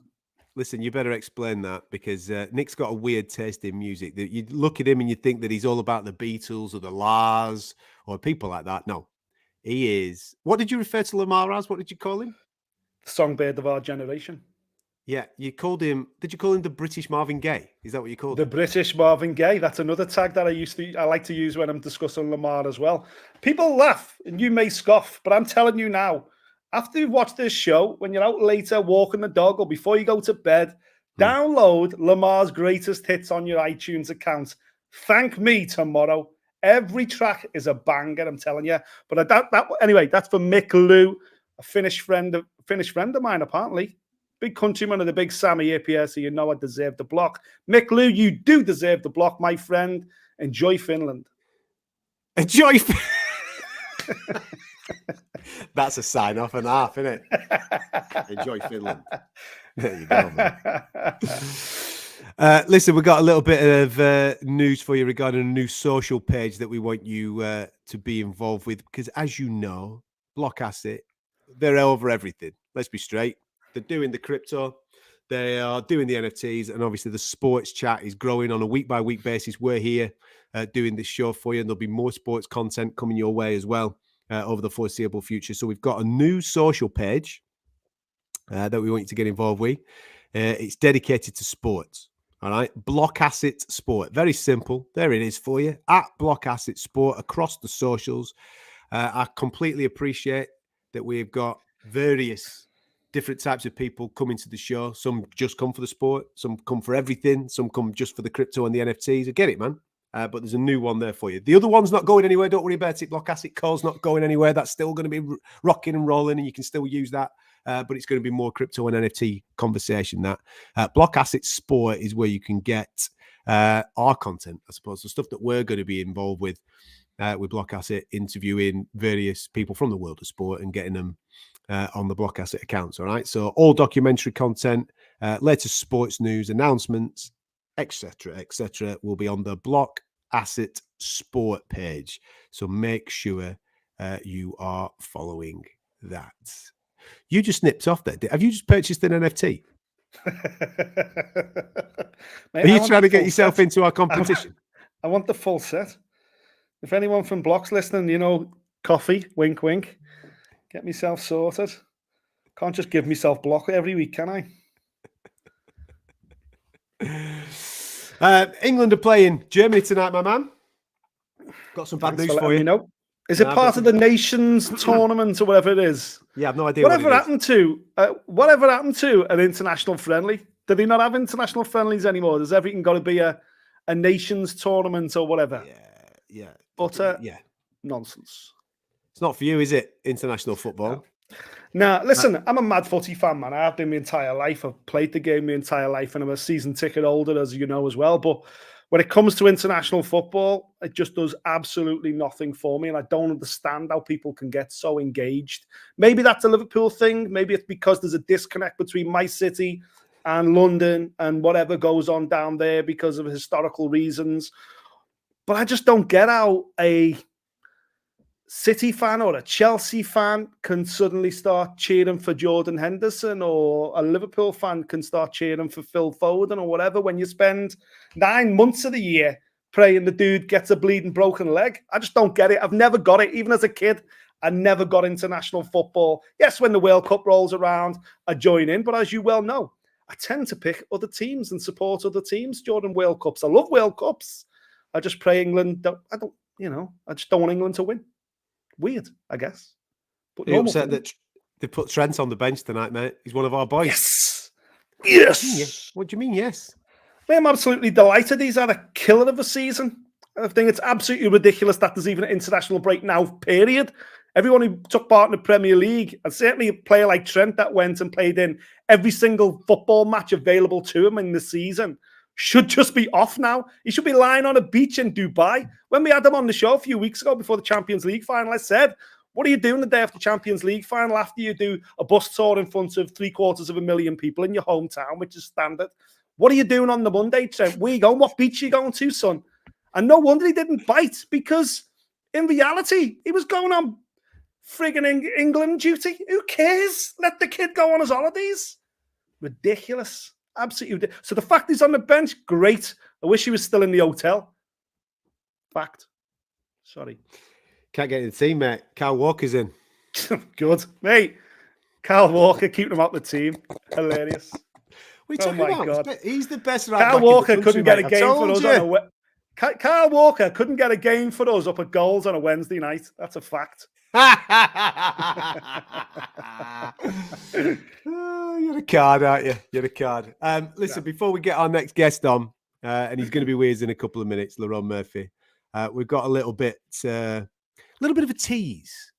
Listen, you better explain that, because Nick's got a weird taste in music. That you look at him and you think that he's all about the Beatles or the Lars or people like that. No, he is. What did you refer to Lamar as? What did you call him? The songbird of our generation. Yeah, you called him. Did you call him the British Marvin Gaye? Is that what you called him? The British Marvin Gaye. That's another tag that I like to use when I'm discussing Lamar as well. People laugh and you may scoff, but I'm telling you now, after you've watched this show, when you're out later walking the dog or before you go to bed, download Lamar's greatest hits on your iTunes account. Thank me tomorrow. Every track is a banger, I'm telling you. But anyway, that's for Mick Lou, a Finnish friend of mine, apparently. Big countryman of the big Sammy here, so you know I deserve the block. Mick Lou, you do deserve the block, my friend. Enjoy Finland. Enjoy That's a sign off and a half, isn't it? Enjoy Finland. There you go, Listen, we've got a little bit of news for you regarding a new social page that we want you to be involved with, because as you know, Block Asset, they're over everything. Let's be straight. They're doing the crypto, they are doing the NFTs, and obviously the sports chat is growing on a week-by-week basis. We're here doing this show for you, and there'll be more sports content coming your way as well over the foreseeable future. So we've got a new social page that we want you to get involved with. It's dedicated to sports. All right. Block Asset Sport. Very simple. There it is for you. At Block Asset Sport across the socials. I completely appreciate that we've got various different types of people coming to the show. Some just come for the sport. Some come for everything. Some come just for the crypto and the NFTs. I get it, man. But there's a new one there for you. The other one's not going anywhere. Don't worry about it. Block Asset Co's not going anywhere. That's still going to be rocking and rolling, and you can still use that. But it's going to be more crypto and NFT conversation. That Block Asset Sport is where you can get our content, I suppose, the stuff that we're going to be involved with Block Asset, interviewing various people from the world of sport and getting them on the Block Asset accounts. All right. So all documentary content, latest sports news, announcements, etc., will be on the Block Asset Sport page. So make sure you are following that. You just nipped off there. Have you just purchased an NFT? Mate, Are you trying to get yourself into our competition? I want the full set. If anyone from Block's listening, coffee, wink, wink, get myself sorted. Can't just give myself Block every week, can I? England are playing Germany tonight, my man. Got some bad news for you. Is it part of the Nations tournament or whatever it is? Yeah, I've no idea. Whatever happened to an international friendly? Do they not have international friendlies anymore? Does everything got to be a Nations tournament or whatever? Yeah. But nonsense. It's not for you, is it? International football. Now, listen, I'm a mad footy fan, man. I've been my entire life. I've played the game my entire life, and I'm a season ticket holder, as you know, as well. But when it comes to international football, it just does absolutely nothing for me. And I don't understand how people can get so engaged. Maybe that's a Liverpool thing. Maybe it's because there's a disconnect between my city and London and whatever goes on down there because of historical reasons. But I just don't get how a City fan or a Chelsea fan can suddenly start cheering for Jordan Henderson, or a Liverpool fan can start cheering for Phil Foden or whatever, when you spend 9 months of the year praying the dude gets a bleeding broken leg. I just don't get it. I've never got it. Even as a kid, I never got international football. Yes, when the World Cup rolls around, I join in. But as you well know, I tend to pick other teams and support other teams during World Cups. I love World Cups. I just pray England. I just don't want England to win. Weird, I guess. But are you upset that they put Trent on the bench tonight, mate? He's one of our boys. Yes. What do you mean, yes? I'm absolutely delighted. He's had a killer of a season. I think it's absolutely ridiculous that there's even an international break now, period. Everyone who took part in the Premier League, and certainly a player like Trent that went and played in every single football match available to him in the season, should just be off now. He should be lying on a beach in Dubai. When we had him on the show a few weeks ago before the Champions League final, I said, what are you doing the day after the Champions League final after you do a bus tour in front of 750,000 people in your hometown, which is standard? What are you doing on the Monday, Trent? Where you going? What beach are you going to, son? And no wonder he didn't bite, because in reality, he was going on friggin' England duty. Who cares? Let the kid go on his holidays. Ridiculous. Absolutely. So the fact he's on the bench, great. I wish he was still in the hotel. Fact. Sorry. Can't get in the team, mate. Kyle Walker's in. Good. Mate, Kyle Walker keeping him out the team. Hilarious. What are you talking about? God. He's the best right Kyle back Walker in the country, couldn't get a mate. game for us Kyle Walker couldn't get a game for us up at Goals on a Wednesday night. That's a fact. You're a card, aren't you? You're a card. Listen, before we get our next guest on, and he's going to be with us in a couple of minutes, Lerone Murphy, we've got a little bit of a tease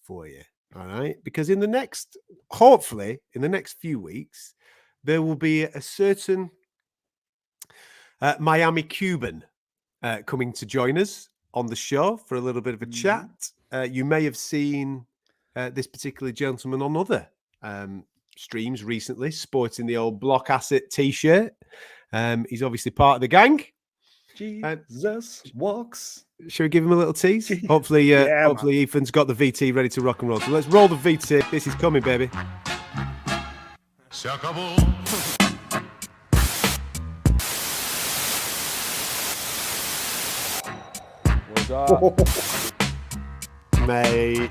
for you. All right, because hopefully in the next few weeks, there will be a certain Miami Cuban coming to join us on the show for a little bit of a chat. You may have seen this particular gentleman on other streams recently, sporting the old Block Asset t-shirt. He's obviously part of the gang. Jesus walks. Should we give him a little tease? Hopefully, hopefully Ethan's got the VT ready to rock and roll. So let's roll the VT. This is coming, baby. Se acabó. Mate.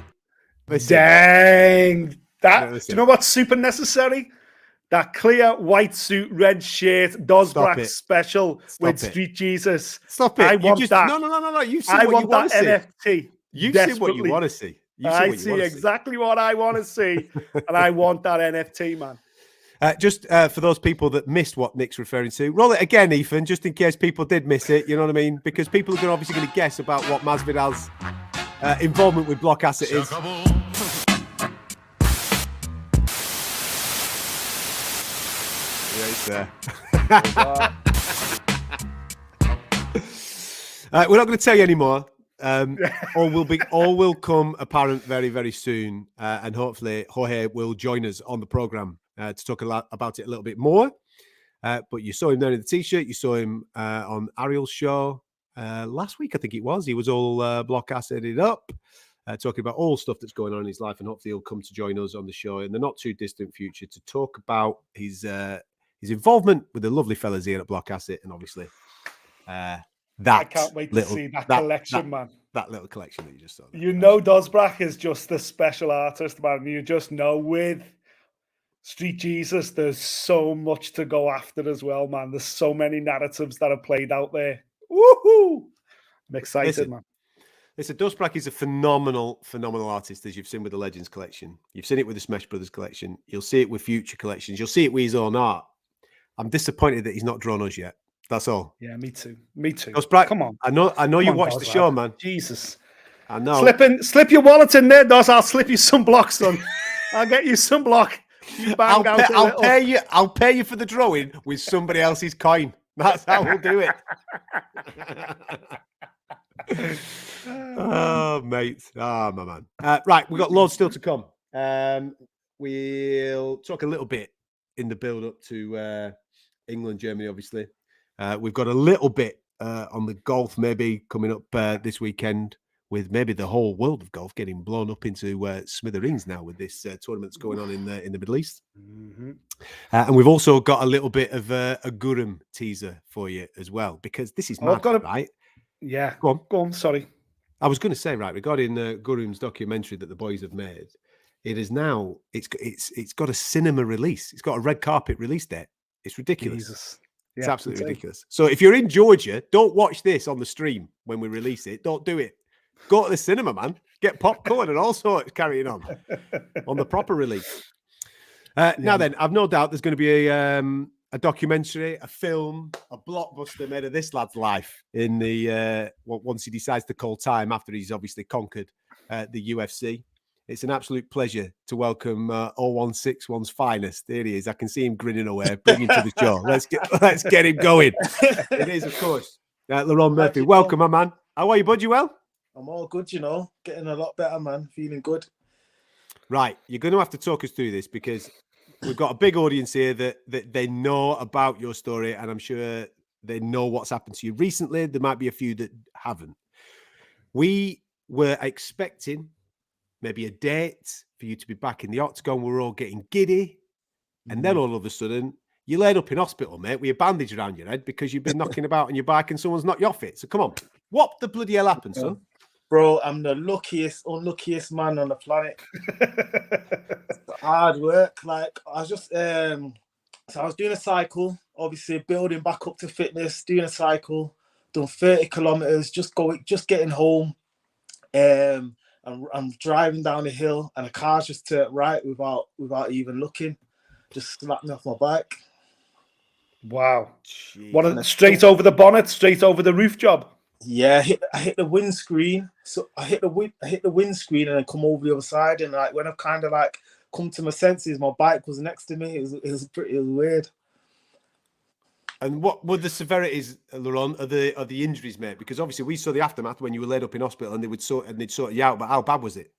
Listen. Dang. That, Listen. do you know what's super necessary? That clear white suit, red shirt, Dozbrak special with Street Jesus. Stop it. I want that. No. You see I what want you want that to see. NFT. You desperately. see what you want to see. I see exactly what I want to see. And I want that NFT, man. Just for those people that missed what Nick's referring to, roll it again, Ethan, just in case people did miss it. You know what I mean? Because people are obviously going to guess about what Masvidal's involvement with Block Asset is. Yeah, it's there. We're not going to tell you anymore. All will come apparent very, very soon, and hopefully Jorge will join us on the program to talk about it a little bit more. But you saw him there in the t-shirt. You saw him on Ariel's show last week, I think it was. He was all Block Asseted up, talking about all stuff that's going on in his life, and hopefully he'll come to join us on the show in the not too distant future to talk about his involvement with the lovely fellas here at Block Asset, and obviously I can't wait to see that collection, man. That little collection that you just saw. You know, Dozbrak is just the special artist, man. You just know with Street Jesus, there's so much to go after as well, man. There's so many narratives that are played out there. Woohoo! I'm excited, man. Listen, Dozbrak is a phenomenal artist, as you've seen with the Legends collection. You've seen it with the Smash Brothers collection. You'll see it with future collections. You'll see it with his own art. I'm disappointed that he's not drawn us yet. That's all. Yeah, me too. Me too. Dozbrak, come on. I know you watched the show, man. Jesus. I know. Slip your wallet in there, Doz. I'll slip you some blocks, son. I'll get you some block. You bang I'll pay you for the drawing with somebody else's coin. That's how we'll do it. Oh, mate. Oh, my man. Right, we've got loads still to come. We'll talk a little bit in the build-up to England, Germany, obviously. We've got a little bit on the golf maybe coming up this weekend, with maybe the whole world of golf getting blown up into smithereens now with this tournament that's going on in the Middle East. Mm-hmm. And we've also got a little bit of a Gurum teaser for you as well, because this is mad, right? Yeah. Go on. Sorry. I was going to say, right, regarding Gurum's documentary that the boys have made, it is now, it's got a cinema release. It's got a red carpet release date. It's ridiculous. Jesus. It's absolutely ridiculous. So if you're in Georgia, don't watch this on the stream when we release it. Don't do it. Go to the cinema, man. Get popcorn and all sorts carrying on the proper release. Now then, I've no doubt there's going to be a documentary, a film, a blockbuster made of this lad's life in the once he decides to call time after he's obviously conquered the UFC. It's an absolute pleasure to welcome 0161's finest. There he is. I can see him grinning away. Bring him to the show. Let's get him going. It is, of course, Lerone Murphy. Welcome, my man. How are you, bud? You well? I'm all good, you know. Getting a lot better, man. Feeling good. Right. You're going to have to talk us through this, because we've got a big audience here that they know about your story, and I'm sure they know what's happened to you recently. There might be a few that haven't. We were expecting maybe a date for you to be back in the octagon. We're all getting giddy. And then all of a sudden, you laid up in hospital, mate, with a bandage around your head because you've been knocking about on your bike and someone's knocked you off it. So come on. What the bloody hell happened, son? Bro, I'm the unluckiest man on the planet. Hard work. Like, I was just, so I was doing a cycle, obviously building back up to fitness, doing a cycle, done 30 kilometers, just getting home. I'm driving down the hill and a car's just turned right without even looking. Just slapped me off my bike. Wow. What straight over the bonnet, straight over the roof job. Yeah, I hit the windscreen. So I hit the windscreen and then come over the other side. And like when I've kind of like come to my senses, my bike was next to me. It was weird. And what were the severities, Lerone, of the injuries, mate? Because obviously we saw the aftermath when you were laid up in hospital and they'd sort you out. But how bad was it?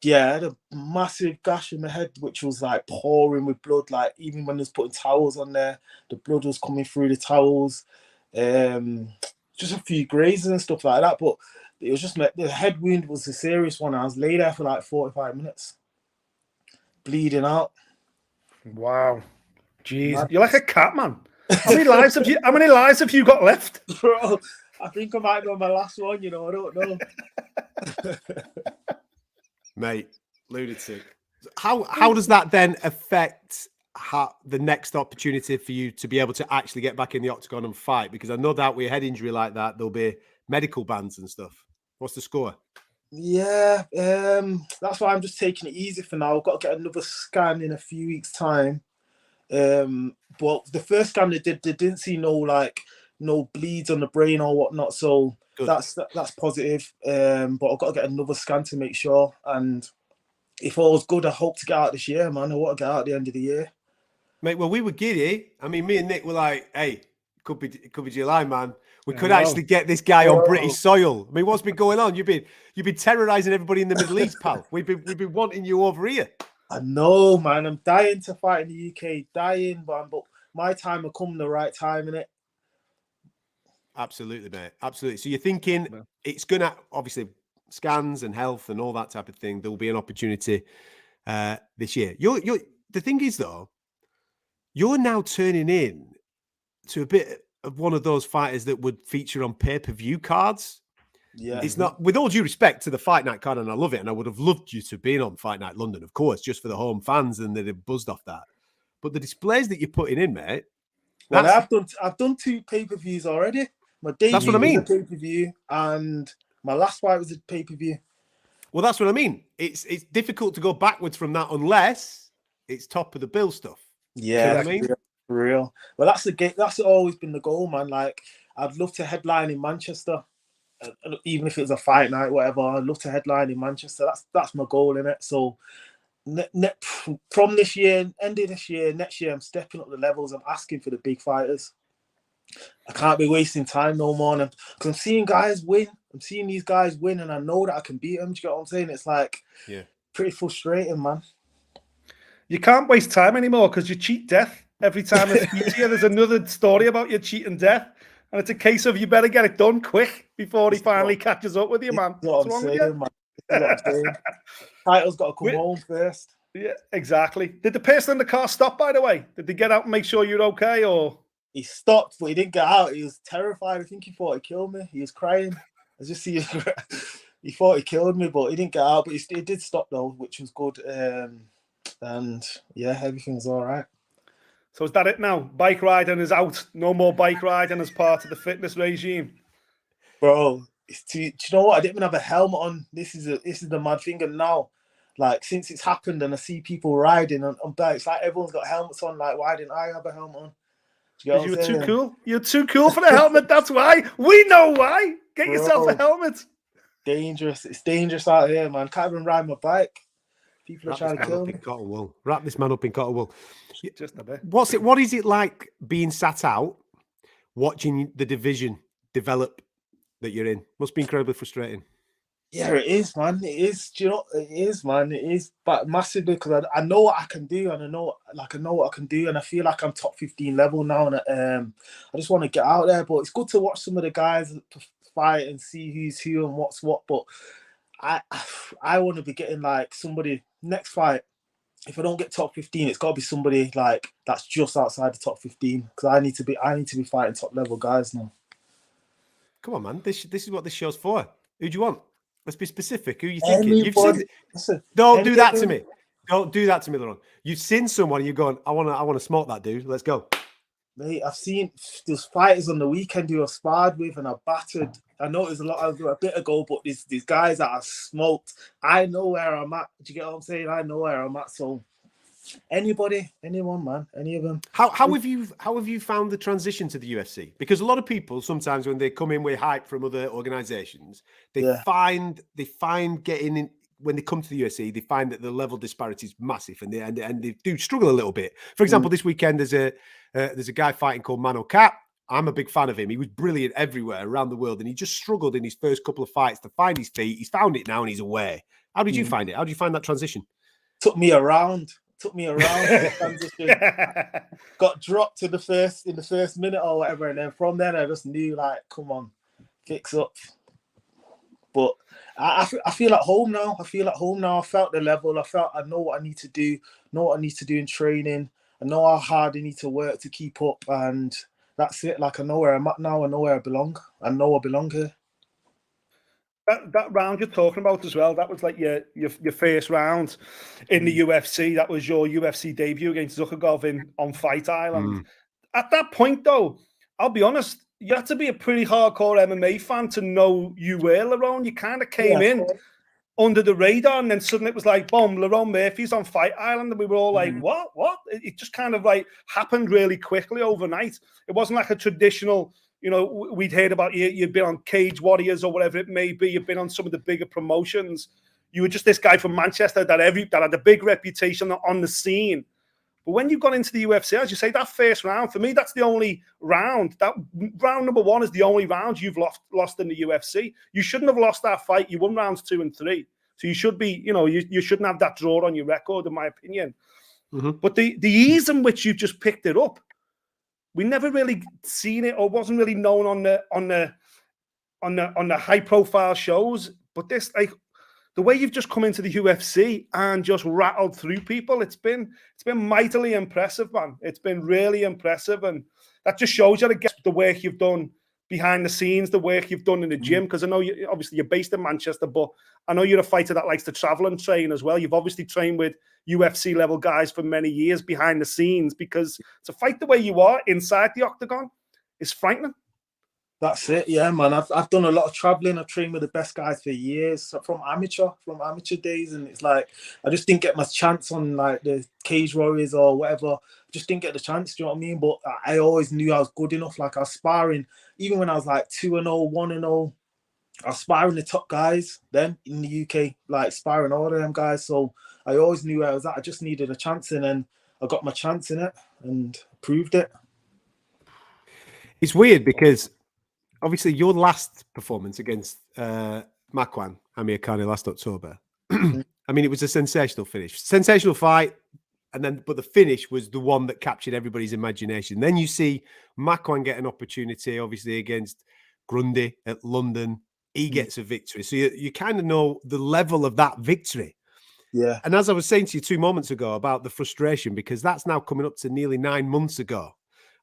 Yeah, I had a massive gash in my head, which was like pouring with blood. Like even when they was putting towels on there, the blood was coming through the towels. Just a few grazes and stuff like that. But it was just the head wound was a serious one. I was laid there for like 45 minutes, bleeding out. Wow, jeez, you're like a cat, man. How many lives have you got left, bro? I think I might be on my last one. You know, I don't know. Mate, lunatic. How does that then affect the next opportunity for you to be able to actually get back in the octagon and fight? Because I know that with a head injury like that, there'll be medical bans and stuff. What's the score? Yeah, that's why I'm just taking it easy for now. I've got to get another scan in a few weeks' time. But the first scan they didn't see no bleeds on the brain or whatnot. So good. That's positive. But I've got to get another scan to make sure. And if all was good, I hope to get out this year, man. I want to get out at the end of the year. Mate, well, we were giddy. I mean, me and Nick were like, hey, it could be July, man. We could actually get this guy on British soil. I mean, what's been going on? You've been terrorizing everybody in the Middle East, pal. We've been wanting you over here. I know, man. I'm dying to fight in the UK, dying, man. But my time will come the right time, innit? Absolutely, mate. Absolutely. So you're thinking it's gonna obviously scans and health and all that type of thing. There will be an opportunity this year. The thing is though, you're now turning in to a bit of one of those fighters that would feature on pay-per-view cards. Yeah, it's not, with all due respect to the Fight Night card, and I love it, and I would have loved you to be on Fight Night London, of course, just for the home fans, and they'd have buzzed off that. But the displays that you're putting in, mate. Well, I've done 2 pay-per-views already. My debut that's what I mean. Was a pay-per-view, and my last fight was a pay-per-view. Well, that's what I mean. It's difficult to go backwards from that unless it's top of the bill stuff. Yeah, you know what I mean? For real. Well, that's always been the goal, man. Like, I'd love to headline in Manchester, even if it was a fight night, whatever. I'd love to headline in Manchester. That's my goal, innit? So, from this year, end of this year, next year, I'm stepping up the levels. I'm asking for the big fighters. I can't be wasting time no more, because I'm seeing guys win. I'm seeing these guys win, and I know that I can beat them. Do you get what I'm saying? It's like pretty frustrating, man. You can't waste time anymore because you cheat death. Every time I speak to you, there's another story about you cheating death. And it's a case of you better get it done quick before he finally catches up with you, man. What's wrong with you? That's what I'm saying. Title's got to come home first. Yeah, exactly. Did the person in the car stop, by the way? Did they get out and make sure you're okay, or? He stopped, but he didn't get out. He was terrified. I think he thought he killed me. He was crying. I just see he thought he killed me, but he didn't get out. But he did stop, though, which was good. And, yeah, everything's all right. So is that it now? Bike riding is out. No more bike riding as part of the fitness regime. Bro, do you know what? I didn't even have a helmet on. This is the mad thing. And now, like, since it's happened and I see people riding on bikes, like, everyone's got helmets on. Like, why didn't I have a helmet on? You were too cool. You're too cool for the helmet. That's why. We know why. Get yourself a helmet. Dangerous. It's dangerous out here, man. Can't even ride my bike. People are trying to kill me. Wrap this man up in cotton wool. Just a bit. What is it like being sat out, watching the division develop that you're in? Must be incredibly frustrating. Yeah, it is, man. It is. Do you know? It is, man. It is, but massively because I know what I can do, and I know what I can do, and I feel like I'm top 15 level now, and I just want to get out there. But it's good to watch some of the guys fight and see who's who and what's what. But I want to be getting like somebody next fight. If I don't get top 15, it's got to be somebody like that's just outside the top 15 because I need to be fighting top level guys now. Come on, man. This is what this show's for. Who do you want? Let's be specific. Who are you thinking? Don't do that to me. Don't do that to me, Lerone. You've seen someone and you're going, I want to smoke that dude. Let's go. Mate, I've seen those fighters on the weekend who I sparred with and I battered. I know there's a bit ago, but these guys that I smoked, I know where I'm at. Do you get what I'm saying? I know where I'm at. So anyone, man, any of them. How have you found the transition to the UFC? Because a lot of people sometimes when they come in with hype from other organizations, they find getting in when they come to the UFC, they find that the level disparity is massive, and they do struggle a little bit. For example, this weekend there's a guy fighting called Mano Cap. I'm a big fan of him. He was brilliant everywhere around the world, and he just struggled in his first couple of fights to find his feet. He's found it now, and he's away. How did you find it? How did you find that transition? Took me around the transition. Got dropped in the first minute or whatever, and then from then I just knew, like, come on, fix up. But I feel at home now. I felt the level. I know what I need to do. Know what I need to do in training. I know how hard I need to work to keep up, and that's it. Like, I know where I'm at now. I know where I belong. I know I belong here. That round you're talking about as well, that was like your first round in the UFC. That was your UFC debut against Askhabov on Fight Island. At that point, though, I'll be honest, you had to be a pretty hardcore MMA fan to know you were Lerone. You kind of came in under the radar, and then suddenly it was like, boom, Lerone Murphy's on Fight Island, and we were all like, what? It just kind of like happened really quickly overnight. It wasn't like a traditional, we'd heard about you. You'd been on Cage Warriors or whatever it may be. You've been on some of the bigger promotions. You were just this guy from Manchester that had a big reputation on the scene. But when you got into the UFC, as you say, that first round, for me, that's the only round. That round number 1 is the only round you've lost in the UFC. You shouldn't have lost that fight. You won rounds 2 and 3. So you should be, you shouldn't have that draw on your record, in my opinion. But the ease in which you just picked it up, we never really seen it, or wasn't really known on the high profile shows. But this, like, the way you've just come into the UFC and just rattled through people, it's been mightily impressive, man. It's been really impressive, and that just shows you, I guess, the work you've done behind the scenes, the work you've done in the gym. Because I know you're based in Manchester, but I know you're a fighter that likes to travel and train as well. You've obviously trained with UFC level guys for many years behind the scenes, because to fight the way you are inside the octagon is frightening. That's it, yeah, man. I've done a lot of traveling. I've trained with the best guys for years, from amateur days, and it's like I just didn't get my chance on like the Cage Warriors or whatever. I just didn't get the chance. Do you know what I mean? But I always knew I was good enough. Like, I was sparring, even when I was like 2-0, 1-0. I was sparring the top guys then in the UK, like sparring all of them guys. So I always knew where I was at. I just needed a chance, and then I got my chance in it and proved it. It's weird because obviously your last performance against Makwan Amirkhani last October, I mean, it was a sensational finish, sensational fight. And then, but the finish was the one that captured everybody's imagination. Then you see Makwan get an opportunity, obviously, against Grundy at London. He gets a victory. So you kind of know the level of that victory. Yeah. And as I was saying to you 2 moments ago about the frustration, because that's now coming up to nearly 9 months ago.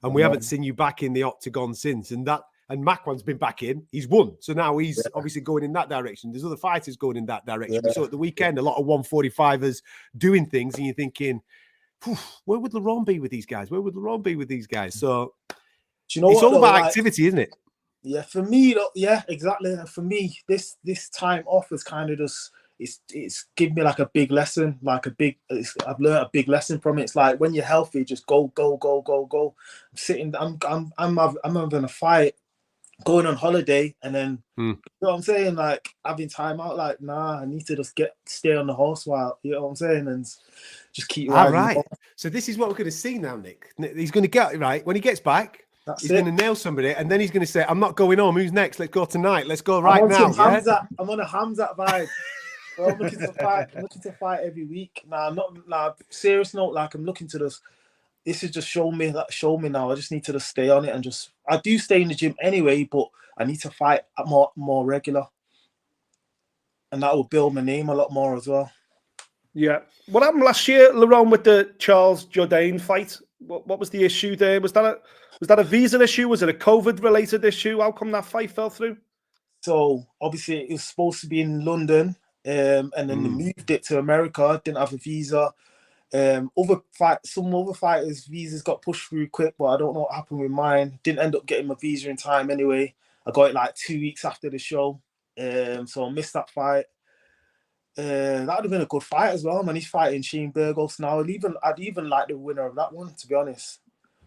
And we haven't seen you back in the octagon since. And Makwan's been back in. He's won. So now he's obviously going in that direction. There's other fighters going in that direction. We saw at the weekend a lot of 145ers doing things, and you're thinking, where would Lerone be with these guys? Where would Lerone be with these guys? So do you know it's what, all about like, activity, isn't it? Yeah, for me, yeah, exactly. For me, this time off is kind of just it's given me like a big lesson, I've learned a big lesson from it. It's like when you're healthy, just go. I'm sitting, I'm having a fight, going on holiday, and then you know what I'm saying, like having time out. Like, nah, I need to just stay on the horse while, you know what I'm saying, and just keep riding. All right. So this is what we're going to see now, Nick. He's going to get right when he gets back. He's going to nail somebody, and then he's going to say, "I'm not going home. Who's next? Let's go tonight. Let's go right now." Yeah? I'm on a Hamzat vibe. Well, I'm looking to fight. I'm looking to fight every week. Nah, I'm not. Nah, serious note. Like, I'm looking to this. This is just show me now. I just need to just stay on it, and just. I do stay in the gym anyway, but I need to fight more regular, and that will build my name a lot more as well. Yeah. What happened last year, Lerone, with the Charles Jourdain fight? What was the issue there? Was that a visa issue? Was it a COVID-related issue? How come that fight fell through? So obviously it was supposed to be in London, and then they moved it to America. Didn't have a visa. Some other fighters' visas got pushed through quick, but I don't know what happened with mine. Didn't end up getting my visa in time anyway. I got it like 2 weeks after the show, so I missed that fight. That would have been a good fight as well, man. He's fighting Shane Burgos now. I'd even like the winner of that one, to be honest.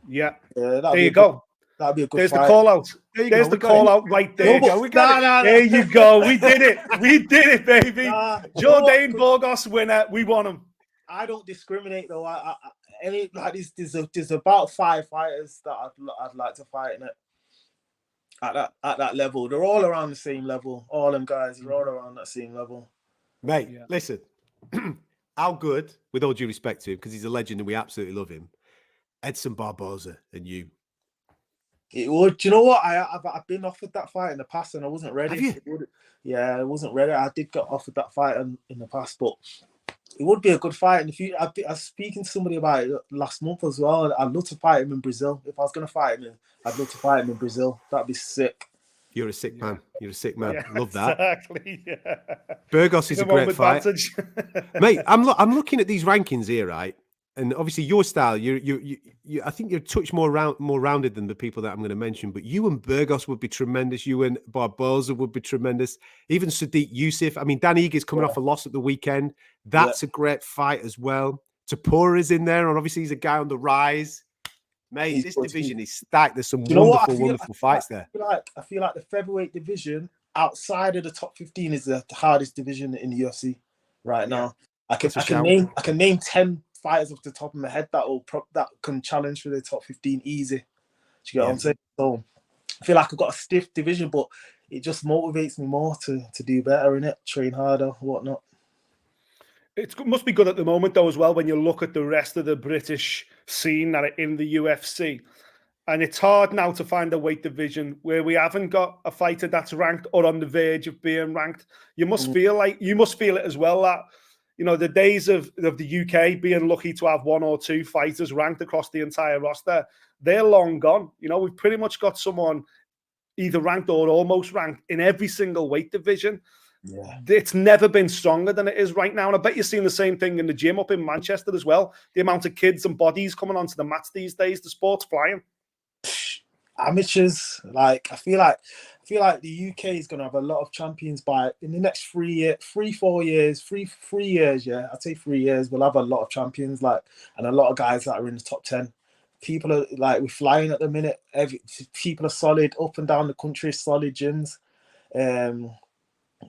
Yeah. There you go. That'd be a good There's fight. The call out. There's the call out right there. There you go. We did it. We did it, baby. Jourdain Burgos winner. We won him. I don't discriminate though. There's about 5 fighters that I'd like to fight in it. at that level. They're all around the same level. All them guys are all around that same level. Mate, listen, how good, with all due respect to him, because he's a legend and we absolutely love him, Edson Barboza and you. It would. Do you know what? I've been offered that fight in the past and I wasn't ready. Have you? Yeah, I wasn't ready. I did get offered that fight in the past, but it would be a good fight. And if you, I was speaking to somebody about it last month as well. I'd love to fight him in Brazil. If I was going to fight him, I'd love to fight him in Brazil. That'd be sick. You're a sick man. You're a sick man. Yeah, Love that. Exactly. Yeah. Burgos is a great fight, mate. I'm looking at these rankings here, right? And obviously your style, you I think you're a touch more rounded than the people that I'm going to mention. But you and Burgos would be tremendous. You and Barboza would be tremendous. Even Sadiq Youssef. I mean, Dan Egan's coming off a loss at the weekend. That's a great fight as well. Tapura is in there, and obviously he's a guy on the rise. Mate, this division is stacked. There's some wonderful fights there. I feel like the featherweight division outside of the top 15 is the hardest division in the UFC right now. I can name 10 fighters off the top of my head that can challenge for the top 15 easy. Do you get what I'm saying? So I feel like I've got a stiff division, but it just motivates me more to do better in it, train harder, whatnot. It must be good at the moment, though, as well, when you look at the rest of the British scene that are in the UFC. And it's hard now to find a weight division where we haven't got a fighter that's ranked or on the verge of being ranked. You must feel it as well that, you know, the days of the UK being lucky to have one or two fighters ranked across the entire roster, they're long gone. You know, we've pretty much got someone either ranked or almost ranked in every single weight division. Yeah. It's never been stronger than it is right now. And I bet you're seeing the same thing in the gym up in Manchester as well. The amount of kids and bodies coming onto the mats these days, the sport's flying. Amateurs, like I feel like the UK is going to have a lot of champions in the next 3 years. Yeah, I'd say 3 years. We'll have a lot of champions, and a lot of guys that are in the top 10. People are we're flying at the minute. People are solid up and down the country, solid gyms.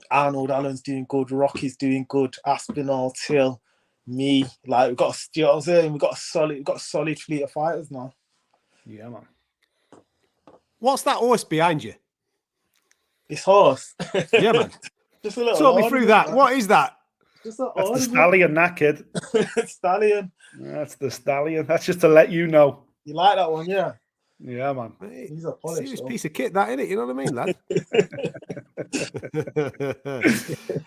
Arnold Allen's doing good. Rocky's doing good. Aspinall, Till, me. We've got a solid fleet of fighters now. Yeah, man. What's that horse behind you? It's horse. Yeah, man. Just a little. Talk me through that. Man. What is that? That's the stallion, that kid. Stallion. That's the stallion. That's just to let you know. You like that one, yeah? Yeah, man. He's a polished serious piece of kit, that, innit? You know what I mean,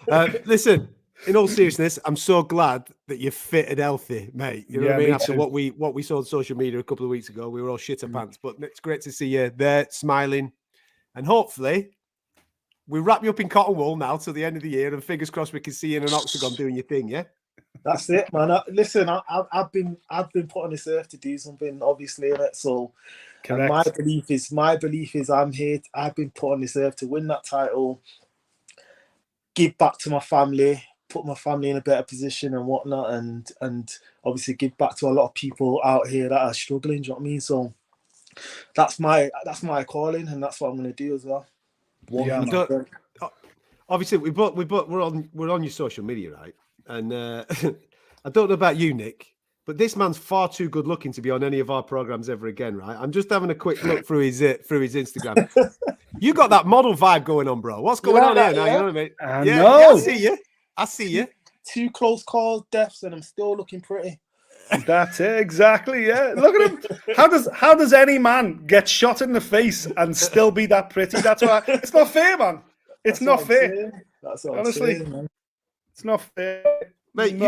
lad? Listen, in all seriousness, I'm so glad that you're fit and healthy, mate. You know what I mean? After what we saw on social media a couple of weeks ago, we were all shit pants. But it's great to see you there, smiling, and hopefully we wrap you up in cotton wool now till the end of the year, and fingers crossed we can see you in an octagon doing your thing. Yeah. That's it, man. Listen, I've been put on this earth to do something, obviously, in it. So, and my belief is, I'm here. I've been put on this earth to win that title, give back to my family, put my family in a better position and whatnot, and obviously give back to a lot of people out here that are struggling. Do you know what I mean? So, that's my calling, and that's what I'm going to do as well. Obviously, we're on your social media, right? And I don't know about you, Nick, but this man's far too good looking to be on any of our programs ever again, right? I'm just having a quick look through his Instagram. You got that model vibe going on, bro. What's going on here now? You know what I mean? I see you. 2 close calls, deaths, and I'm still looking pretty. That's it, exactly. Yeah, look at him. How does any man get shot in the face and still be that pretty? That's why it's not fair, man. It's not fair. That's what honestly. I'm saying, man. It's not fair, mate.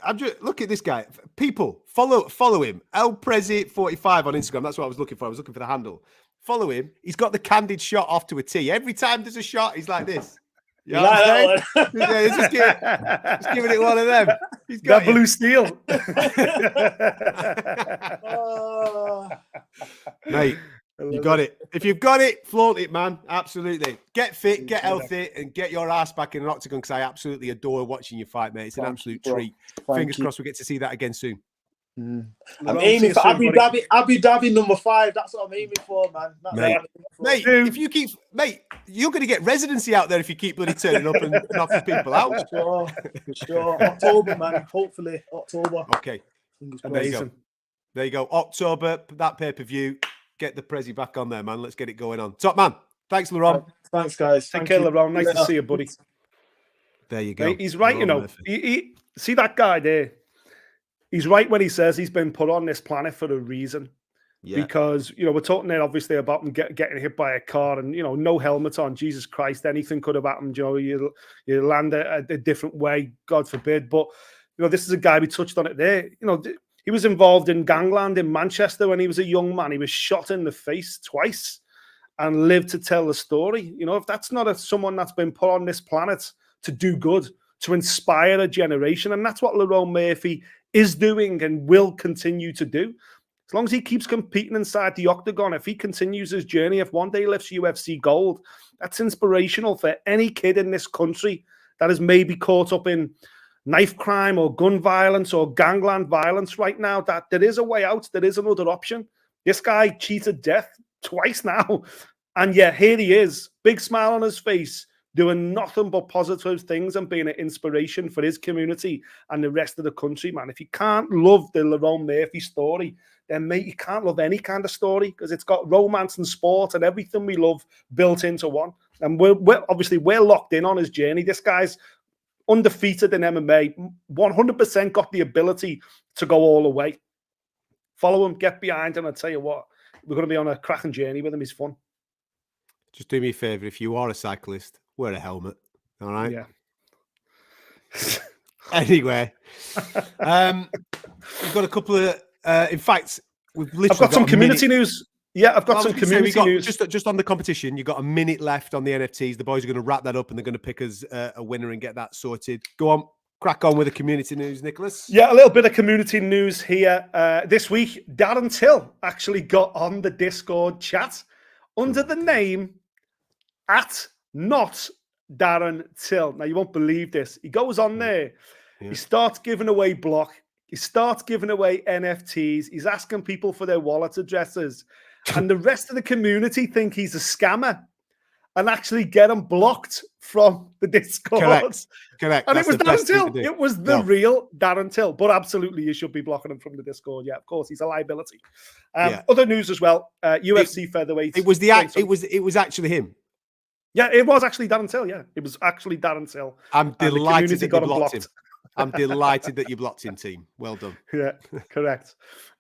I'm just look at this guy. People follow him. El Prezi 45 on Instagram. That's what I was looking for. I was looking for the handle. Follow him. He's got the candid shot off to a T. Every time there's a shot, he's like this. You know what I'm saying? Yeah, he's just giving it one of them. He's got that blue steel. Mate, you got it. If you've got it, flaunt it, man. Absolutely. Get fit, get healthy, and get your ass back in an octagon, because I absolutely adore watching you fight, mate. It's an absolute treat. Fingers crossed we get to see that again soon. I'm aiming for Abu Dhabi number 5. That's what I'm aiming for, man. Mate, if you keep, you're going to get residency out there if you keep bloody turning up and knocking people out. For sure. October, man. Hopefully, October. Okay. Amazing. There you go. October, that pay-per-view. get the Prezi back on there, man. Let's get it going on. Top man. Thanks, Lerone. Thanks, guys. Take care, Lerone. Nice to see you, buddy. There you go. He's right, Lerone he see that guy there? He's right when he says he's been put on this planet for a reason. Yeah. Because, we're talking there obviously about him getting hit by a car and, no helmet on. Jesus Christ, anything could have happened. You land a different way, God forbid. But, this is a guy, we touched on it there. He was involved in gangland in Manchester when he was a young man. He was shot in the face twice and lived to tell the story. If that's not someone that's been put on this planet to do good, to inspire a generation, and that's what Lerone Murphy is doing and will continue to do. As long as he keeps competing inside the octagon, if he continues his journey, if one day he lifts UFC gold, that's inspirational for any kid in this country that is maybe caught up in knife crime or gun violence or gangland violence right now, that there is a way out, there is another option. This guy cheated death twice now, and yet here he is, big smile on his face, doing nothing but positive things and being an inspiration for his community and the rest of the country, man. If you can't love the Lerone Murphy story, then, mate, you can't love any kind of story because it's got romance and sport and everything we love built into one. And we're locked in on his journey. This guy's undefeated in MMA, 100% got the ability to go all the way. Follow him, get behind him. I tell you what, we're going to be on a cracking journey with him. He's fun. Just do me a favour. If you are a cyclist, wear a helmet. All right? Yeah. Anyway, we've got a couple of... in fact, I've got some community news. Yeah, I've got some community news. Just on the competition, you've got a minute left on the NFTs. The boys are going to wrap that up and they're going to pick us a winner and get that sorted. Go on, crack on with the community news, Nicholas. Yeah, a little bit of community news here. This week, Darren Till actually got on the Discord chat under the name @NotDarrenTill. Now, you won't believe this. He goes on there. Yeah. He starts giving away block. He starts giving away NFTs. He's asking people for their wallet addresses. And the rest of the community think he's a scammer and actually get him blocked from the Discord. Correct. And it was Darren Till. It was the real Darren Till. But absolutely, you should be blocking him from the Discord. Yeah, of course, he's a liability. Other news as well. UFC Featherweight. It was actually him. Yeah, it was actually Darren Till. Yeah, it was actually Darren Till. I'm delighted that you blocked him. I'm delighted that you blocked him, team. Well done. Yeah, correct.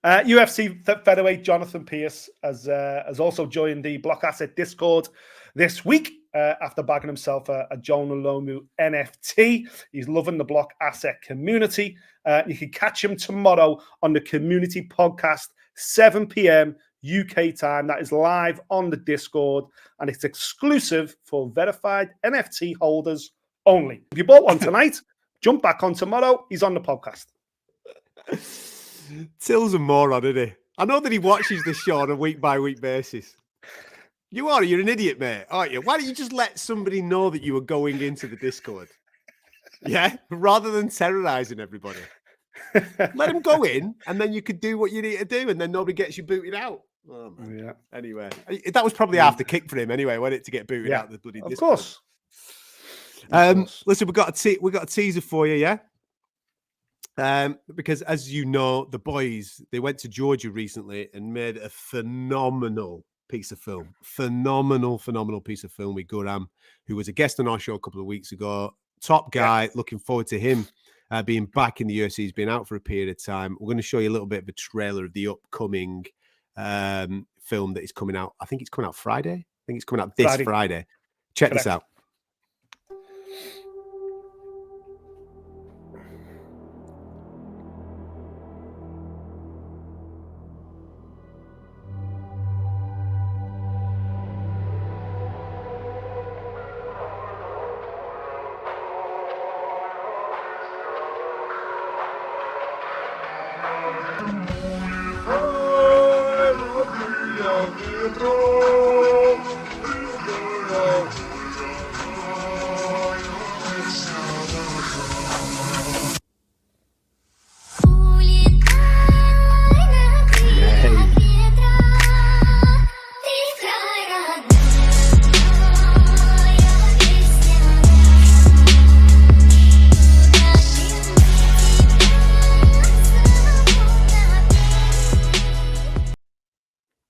UFC Featherweight Jonathan Pierce has also joined the Block Asset Discord this week after bagging himself a Joan Alomu NFT. He's loving the Block Asset community. You can catch him tomorrow on the community podcast, 7 p.m. UK time. That is live on the Discord, and it's exclusive for verified NFT holders only. If you bought one tonight, jump back on tomorrow. He's on the podcast. Till's a moron, isn't he? I know that he watches the show on a week-by-week basis. You're an idiot, mate, aren't you? Why don't you just let somebody know that you were going into the Discord? Yeah? Rather than terrorizing everybody. Let him go in, and then you could do what you need to do, and then nobody gets you booted out. Oh, man. Yeah. Anyway, that was probably half the kick for him anyway, wasn't it, to get booted out of the bloody Discord? Of course. Listen, we got a teaser for you, yeah. Because as you know, the boys, they went to Georgia recently and made a phenomenal piece of film. Phenomenal piece of film with Guram, who was a guest on our show a couple of weeks ago. Top guy. Yeah. Looking forward to him being back in the UFC. He's been out for a period of time. We're going to show you a little bit of a trailer of the upcoming film that is coming out. I think it's coming out Friday. I think it's coming out this Friday. Check this out.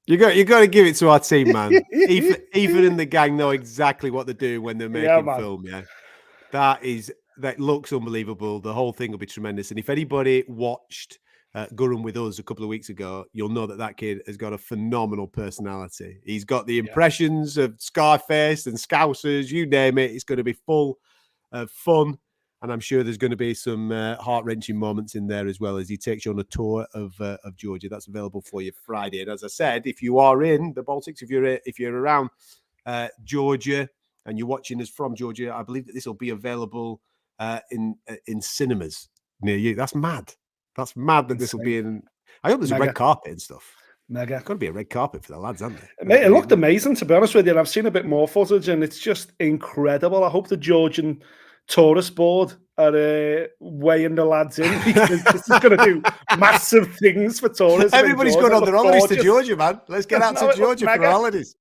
You got to give it to our team, man. Ethan and the gang know exactly what they're doing when they're making film. Yeah, that looks unbelievable. The whole thing will be tremendous. And if anybody watched Gurren with us a couple of weeks ago, you'll know that kid has got a phenomenal personality. He's got the impressions of Scarface and Scousers, you name it. It's going to be full of fun. And I'm sure there's going to be some heart-wrenching moments in there as well as he takes you on a tour of Georgia. That's available for you Friday. And as I said, if you are in the Baltics, if you're around Georgia and you're watching us from Georgia, I believe that this will be available in cinemas near you. That's mad. That's mad that this will be in. I hope there's a red carpet and stuff. Mega. It's got to be a red carpet for the lads, hasn't it? Mate, it looked amazing, to be honest with you. And I've seen a bit more footage, and it's just incredible. I hope the Georgian tourist board are weighing the lads in, because this is going to do massive things for tourism. Everybody's going on their holidays to Georgia, man. Let's get out to Georgia for our holidays.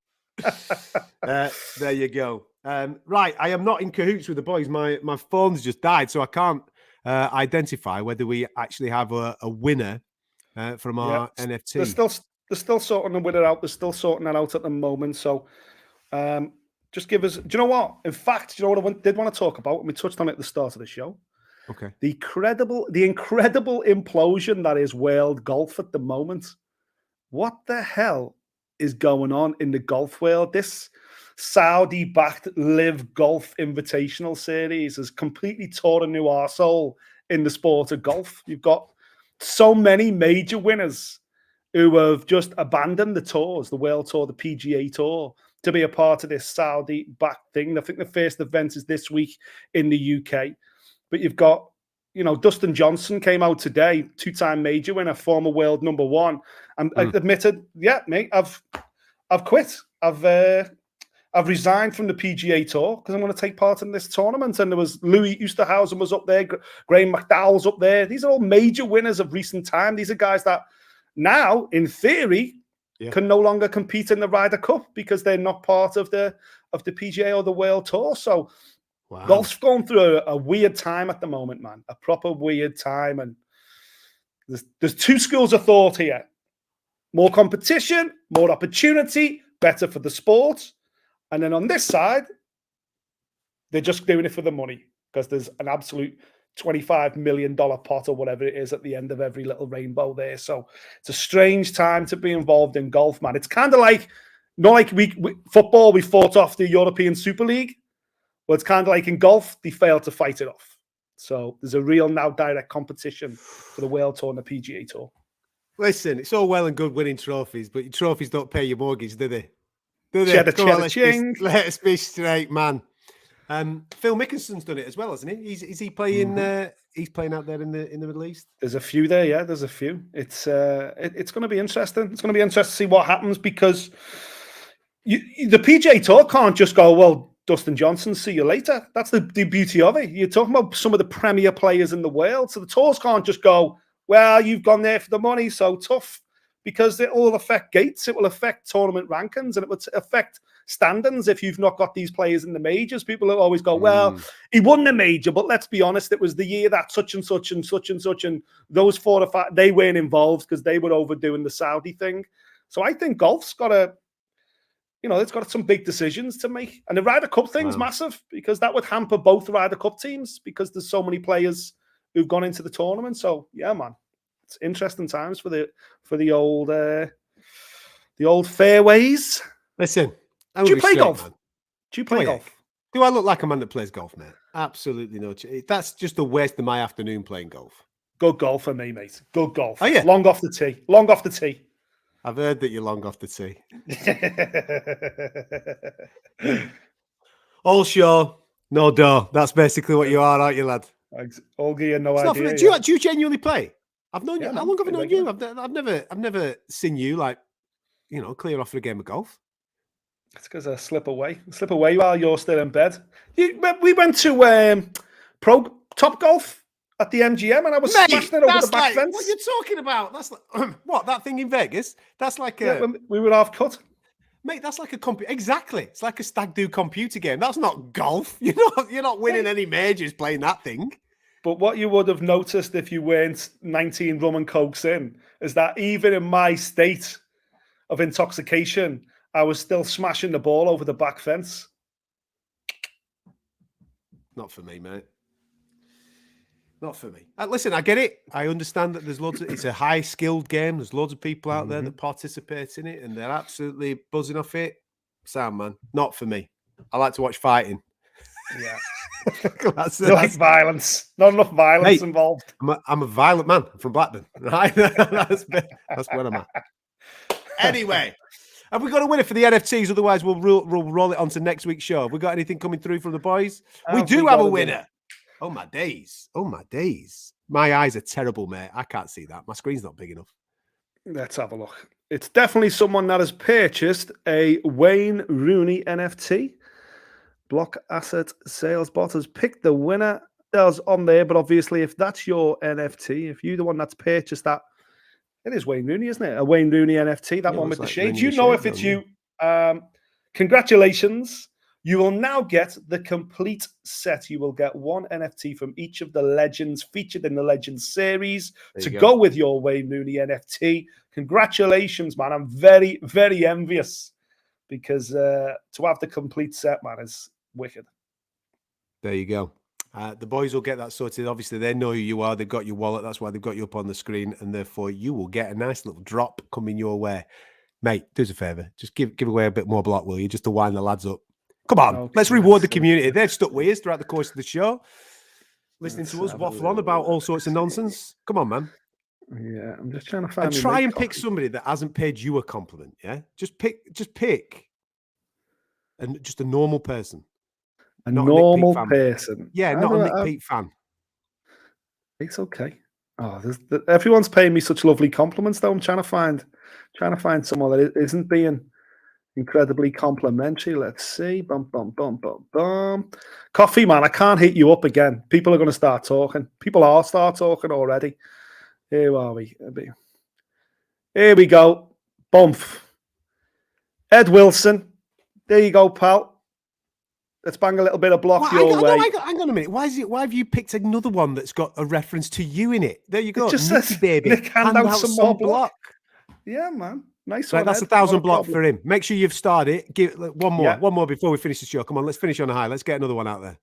There you go. Right, I am not in cahoots with the boys. My phone's just died, so I can't identify whether we actually have a winner from our NFT. They're still sorting the winner out. They're still sorting that out at the moment. So just give us. Do you know what? In fact, do you know what I did want to talk about? And we touched on it at the start of the show. Okay. The incredible implosion that is world golf at the moment. What the hell is going on in the golf world? This Saudi-backed Live Golf Invitational Series has completely torn a new arsehole in the sport of golf. You've got so many major winners who have just abandoned the tours, the World Tour, the PGA Tour, to be a part of this Saudi-backed thing. I think the first event is this week in the UK. But you've got, Dustin Johnson came out today, two-time major winner, former world number one, and admitted, yeah, mate, I've quit. I've resigned from the PGA Tour because I'm going to take part in this tournament. And there was Louis Oosthuizen was up there, Graham McDowell's up there. These are all major winners of recent time. These are guys that now, in theory, can no longer compete in the Ryder Cup because they're not part of the PGA or the World Tour. So golf's going through a weird time at the moment, man. A proper weird time. And there's two schools of thought here. More competition, more opportunity, better for the sport. And then on this side, they're just doing it for the money because there's an absolute $25 million pot or whatever it is at the end of every little rainbow there. So it's a strange time to be involved in golf, man. It's kind of like, not like football, we fought off the European Super League. Well, it's kind of like in golf, they failed to fight it off. So there's a real now direct competition for the World Tour and the PGA Tour. Listen, it's all well and good winning trophies, but your trophies don't pay your mortgage, do they? Let's be straight, man. Phil Mickelson's done it as well, hasn't he? Is he playing? He's playing out there in the Middle East. There's a few there, yeah. There's a few. It's going to be interesting. It's going to be interesting to see what happens because the PGA Tour can't just go, well, Dustin Johnson, see you later. That's the beauty of it. You're talking about some of the premier players in the world, so the tours can't just go, well, you've gone there for the money, so tough. Because it will affect gates, it will affect tournament rankings, and it would affect standings if you've not got these players in the majors. People will always go, well, he won the major, but let's be honest, it was the year that such and such and such and such, and those 4 or 5, they weren't involved because they were overdoing the Saudi thing. So I think golf's got it's got some big decisions to make. And the Ryder Cup thing's massive because that would hamper both Ryder Cup teams because there's so many players who've gone into the tournament. So yeah, man. It's interesting times for the old fairways. Listen, do you play golf? Man. Do you play golf? Do I look like a man that plays golf, mate? Absolutely no. That's just a waste of my afternoon playing golf. Good golf for me, mate. Good golf. Oh yeah, long off the tee. Long off the tee. I've heard that you're long off the tee. All show, no dough. That's basically what you are, aren't you, lad? All gear, no idea. Do you genuinely play? I've known you. How long have I known you? I've never seen you clear off for a game of golf. It's because I slip away while you're still in bed. We went to Pro Top Golf at the MGM, and I was smashing it over the back fence. What are you talking about? That's like what, that thing in Vegas? That's like we were half cut. Mate, that's like a computer. Exactly, it's like a stag do computer game. That's not golf. You're not winning any majors playing that thing. But what you would have noticed if you weren't 19 rum and cokes in is that even in my state, of intoxication, I was still smashing the ball over the back fence. Not for me, mate. Not for me. Listen, I get it. I understand that there's loads of, it's a high skilled game. There's loads of people out there that participate in it and they're absolutely buzzing off it. Sound, man. Not for me. I like to watch fighting. Yeah. that's violence. Not enough violence involved. I'm a violent man. I'm from Blackburn. Right? that's where I'm at. Anyway, have we got a winner for the NFTs? Otherwise, we'll roll it on to next week's show. Have we got anything coming through from the boys? We do have a winner. Oh, my days. Oh, my days. My eyes are terrible, mate. I can't see that. My screen's not big enough. Let's have a look. It's definitely someone that has purchased a Wayne Rooney NFT. Block Asset Sales Bot has picked the winner. That's on there, but obviously, if that's your NFT, if you're the one that's purchased that, it is Wayne Rooney, isn't it? A Wayne Rooney NFT, that one with the shades. You know if it's you. Congratulations. You will now get the complete set. You will get one NFT from each of the legends featured in the Legends series to go with your Wayne Rooney NFT. Congratulations, man. I'm very, very envious because to have the complete set, man, is wicked. There you go. The boys will get that sorted. Obviously, they know who you are. They've got your wallet. That's why they've got you up on the screen. And therefore, you will get a nice little drop coming your way. Mate, do us a favour. Just give away a bit more block, will you? Just to wind the lads up. Come on, okay, let's reward the community. They've stuck with us throughout the course of the show, listening to us waffle on about all sorts of nonsense. Come on, man. Yeah, I'm just trying to find. And try and pick somebody that hasn't paid you a compliment. Yeah, just pick, and just a normal person. A normal person. Yeah, not a Nick Pete fan. It's okay. Oh, everyone's paying me such lovely compliments, though. I'm trying to find someone that isn't being incredibly complimentary. Let's see. Bum, bum, bum, bum, bum. Coffee, man, I can't hit you up again. People are going to start talking. People are start talking already. Here are we? Here we go. Bump. Ed Wilson. There you go, pal. Let's bang a little bit of block your way. Hang on a minute. Why have you picked another one that's got a reference to you in it? There you go. It just says, baby. Nick, hand out some more block. Yeah, man. Nice one. That's 1,000 block for him. Make sure you've started. Give one more before we finish the show. Come on, let's finish on a high. Let's get another one out there.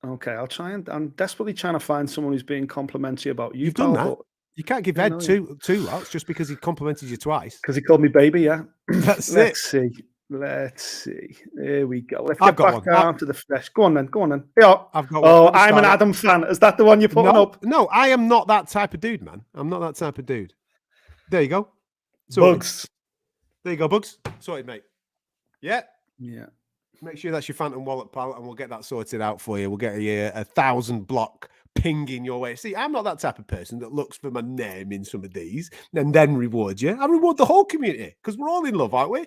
Okay, I'll try and I'm desperately trying to find someone who's being complimentary about you. You've done that. You can't give Ed two lots just because he complimented you twice. Because he called me baby, yeah. Let's see. Let's see. Here we go. Let's get back down to the flesh. Go on then. Yeah. I've got one. I'm an Adam fan. Is that the one you're putting up? No, I am not that type of dude, man. I'm not that type of dude. There you go. Bugs. There you go, Bugs. Sorted, mate. Yeah. Yeah. Make sure that's your Phantom wallet, pal, and we'll get that sorted out for you. We'll get you 1,000 block pinging your way. See, I'm not that type of person that looks for my name in some of these and then rewards you. I reward the whole community because we're all in love, aren't we?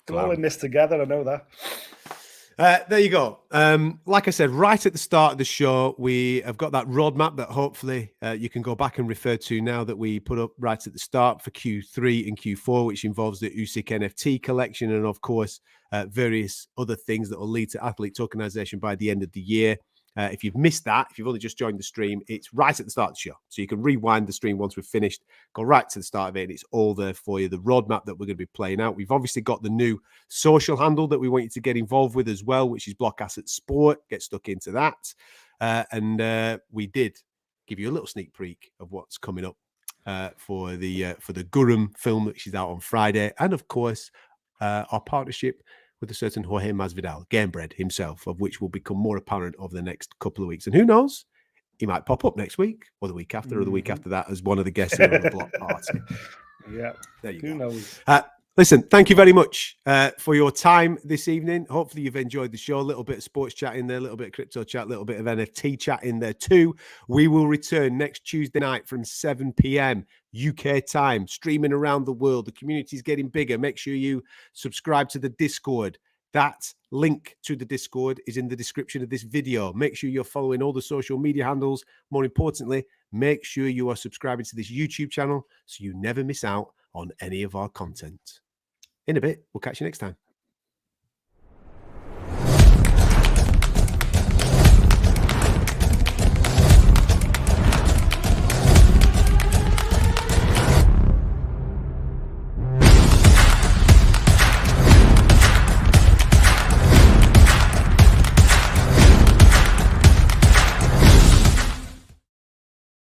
We're all in this together. I know that. There you go. Like I said, right at the start of the show, we have got that roadmap that hopefully you can go back and refer to now that we put up right at the start for Q3 and Q4, which involves the Usyk NFT collection and, of course, various other things that will lead to athlete tokenization by the end of the year. If you've missed that, if you've only just joined the stream, it's right at the start of the show. So you can rewind the stream once we've finished, go right to the start of it, and it's all there for you. The roadmap that we're going to be playing out. We've obviously got the new social handle that we want you to get involved with as well, which is Block Asset Sport. Get stuck into that. And we did give you a little sneak peek of what's coming up for the Gurum film, which is out on Friday. And, of course, our partnership with a certain Jorge Masvidal, Gamebred himself, of which will become more apparent over the next couple of weeks. And who knows, he might pop up next week or the week after or the week after that as one of the guests on the block party. Yeah, there you go. Who knows? Listen, thank you very much for your time this evening. Hopefully you've enjoyed the show. A little bit of sports chat in there, a little bit of crypto chat, a little bit of NFT chat in there too. We will return next Tuesday night from 7 p.m. UK time, streaming around the world. The community is getting bigger. Make sure you subscribe to the Discord. That link to the Discord is in the description of this video. Make sure you're following all the social media handles. More importantly, make sure you are subscribing to this YouTube channel so you never miss out on any of our content. In a bit, we'll catch you next time.